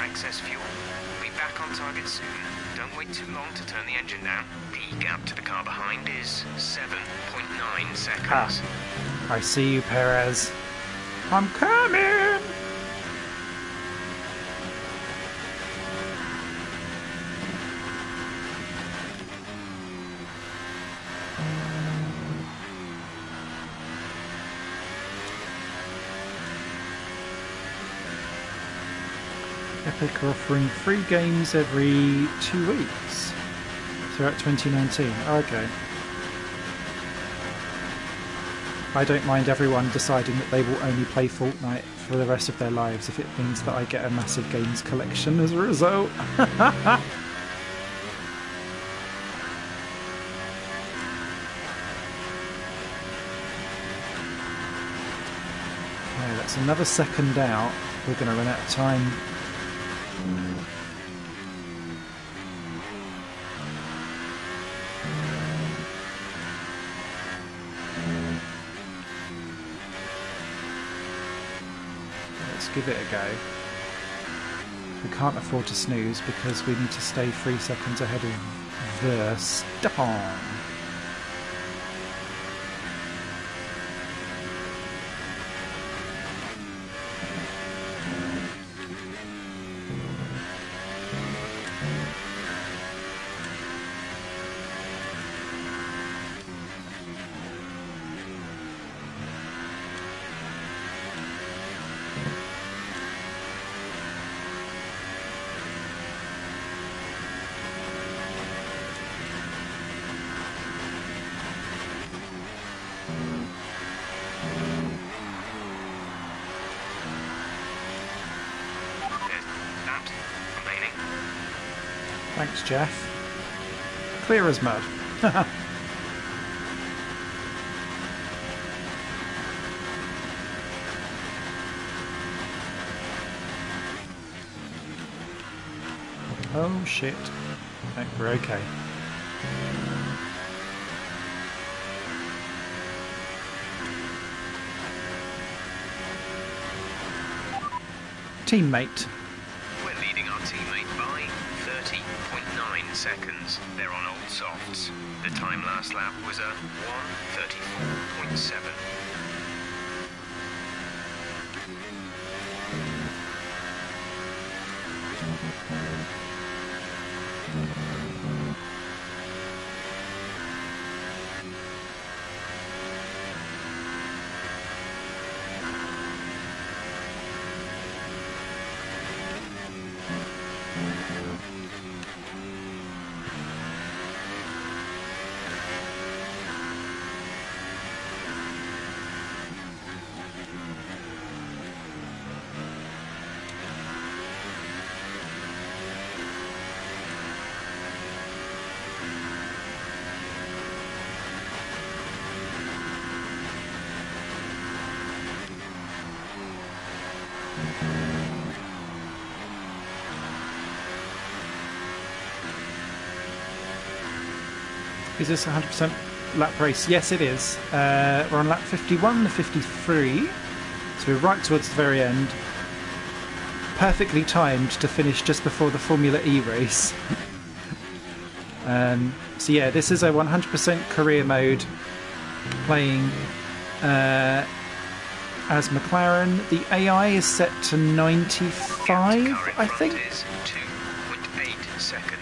Excess fuel. We'll be back on target soon. Don't wait too long to turn the engine down. The gap to the car behind is 7.9 seconds. I see you, Perez. I'm coming! Epic are offering free games every 2 weeks throughout 2019. Okay. I don't mind everyone deciding that they will only play Fortnite for the rest of their lives if it means that I get a massive games collection as a result. Okay, that's another second out. We're going to run out of time. Let's give it a go. We can't afford to snooze because we need to stay 3 seconds ahead of Verstappen. Thanks, Jeff. Clear as mud. Oh shit. Right, we're okay. teammate. We're leading our teammate by 30.9 seconds. They're on old softs. The time last lap was a 1:34.7. Is this a 100% lap race? Yes, it is. We're on lap 51 to 53, so we're right towards the very end. Perfectly timed to finish just before the Formula E race. So yeah, this is a 100% career mode, playing as McLaren. The AI is set to 95, I think. 2.8 seconds.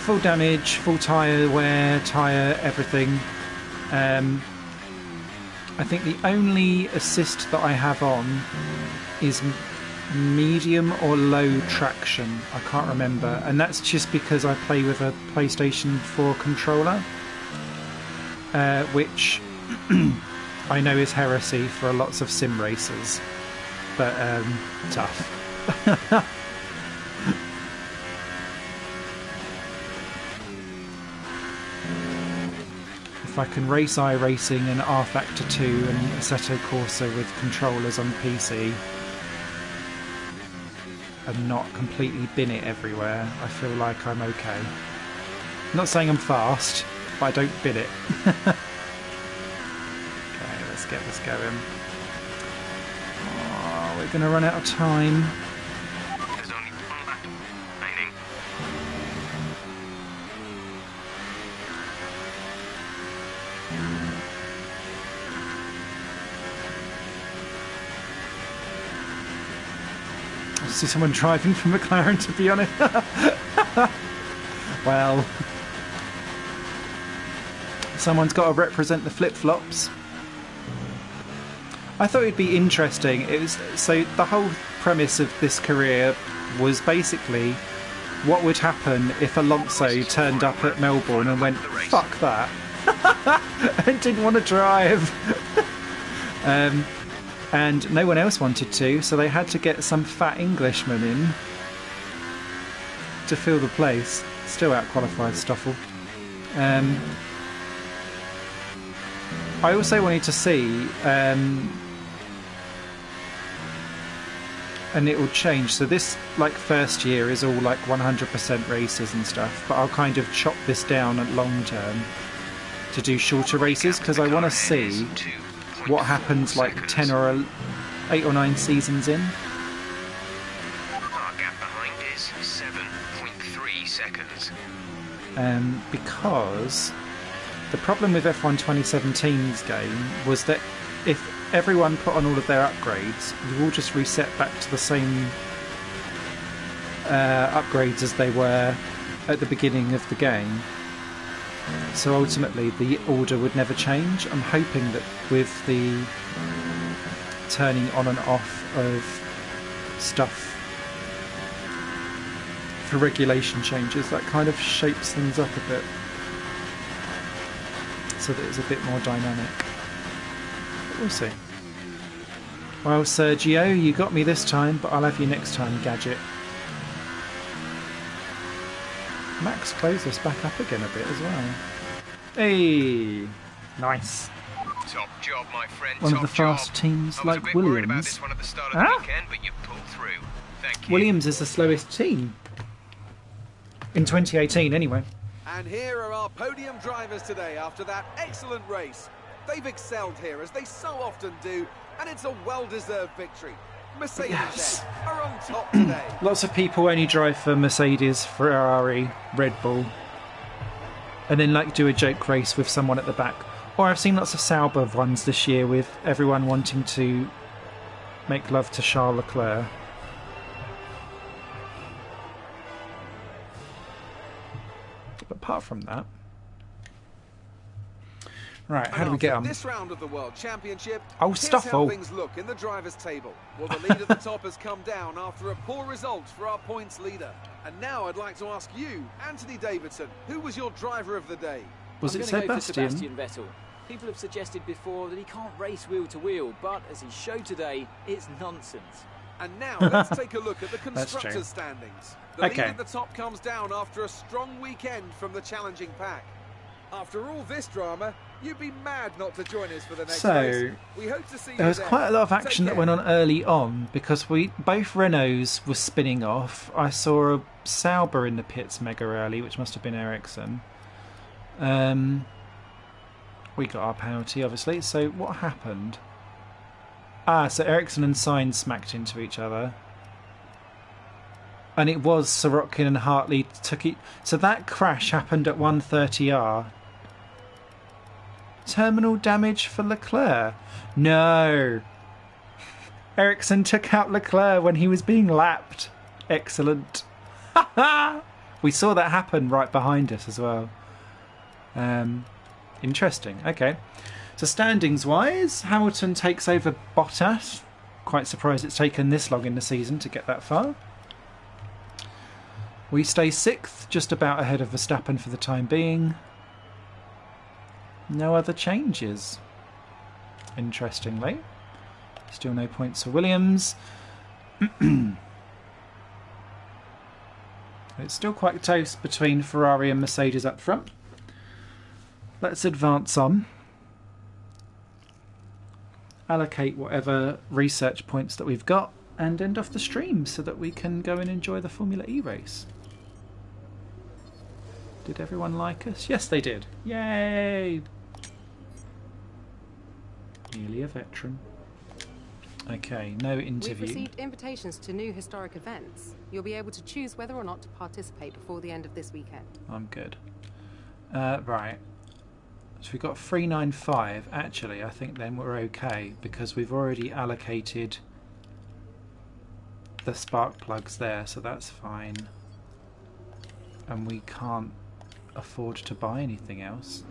Full damage, full tyre wear, tyre, everything. I think the only assist that I have on is medium or low traction. I can't remember, and that's just because I play with a PlayStation 4 controller, which I know is heresy for lots of sim racers, but tough. If I can race iRacing and R Factor 2 and Assetto Corsa with controllers on PC and not completely bin it everywhere, I feel like I'm okay. I'm not saying I'm fast, but I don't bin it. Okay, let's get this going. Oh, we're going to run out of time. There's only one lap remaining. I see someone driving for McLaren, to be honest. Well, someone's got to represent the flip-flops. I thought it'd be interesting. So the whole premise of this career was basically what would happen if Alonso turned up at Melbourne and went, fuck that, and didn't want to drive. And no one else wanted to, so they had to get some fat Englishman in to fill the place. Still out-qualified Stoffel. I also wanted to see, and it will change. So this, like, first year is all like 100% races and stuff, but I'll kind of chop this down at long term to do shorter races, because I want to see what happens like 10 or 8 or 9 seasons in. Our gap behind is 7.3 seconds. Because the problem with F1 2017's game was that if everyone put on all of their upgrades, you all just reset back to the same upgrades as they were at the beginning of the game. So ultimately the order would never change. I'm hoping that with the turning on and off of stuff for regulation changes, that kind of shapes things up a bit so that it's a bit more dynamic. But we'll see. Well, Sergio, you got me this time, but I'll have you next time, Gadget. Max closed us back up again a bit as well. Hey, nice. Top job, my friend. One of the fast teams like I was a bit worried about Williams. this one at the start of the weekend, but you pulled through. Thank you. Williams is the slowest team in 2018, anyway. And here are our podium drivers today after that excellent race. They've excelled here, as they so often do, and it's a well-deserved victory. Mercedes Yes. are on top today. Lots of people only drive for Mercedes, Ferrari, Red Bull, and then like do a joke race with someone at the back. Or I've seen lots of Sauber ones this year with everyone wanting to make love to Charles Leclerc. But apart from that, right, how do we get on? This round of the World Championship, Oh, here's Stoffel. how things look in the drivers' table. Well, the lead at the top has come down after a poor result for our points leader. And now I'd like to ask you, Anthony Davidson, who was your driver of the day? Was I'm it gonna go for Sebastian? Sebastian Vettel. People have suggested before that he can't race wheel to wheel, but as he showed today, it's nonsense. And now let's take a look at the That's true. constructors' standings. The Okay. lead at the top comes down after a strong weekend from the challenging pack. After all this drama, you'd be mad not to join us for the next So, race. We hope to see you There was there. quite a lot of Take action that care. went on early on because both Renaults were spinning off. I saw a Sauber in the pits mega early, which must have been Ericsson. We got our penalty, obviously. So what happened? So Ericsson and Sainz smacked into each other. And it was Sorokin and Hartley took it. So that crash happened at 130R. Terminal damage for Leclerc. No. Ericsson took out Leclerc when he was being lapped. Excellent. We saw that happen right behind us as well. Interesting. Okay. So standings wise, Hamilton takes over Bottas. Quite surprised it's taken this long in the season to get that far. We stay 6th, just about ahead of Verstappen for the time being. No other changes, interestingly. Still no points for Williams. It's still quite close between Ferrari and Mercedes up front. Let's advance on. Allocate whatever research points that we've got and end off the stream so that we can go and enjoy the Formula E race. Did everyone like us? Yes, they did. Yay! Nearly a veteran. Okay, no We've interview. received invitations to new historic events. You'll be able to choose whether or not to participate before the end of this weekend. I'm good. Right. So we've got 395. Actually, I think then we're okay because we've already allocated the spark plugs there, so that's fine. And we can't afford to buy anything else.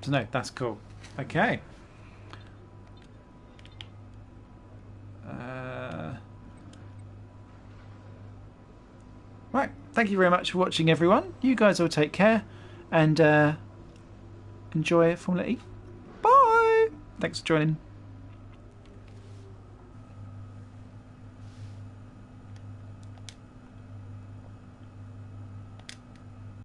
So no, that's cool. Okay. Right, thank you very much for watching, everyone. You guys all take care and enjoy Formula E. Bye! Thanks for joining.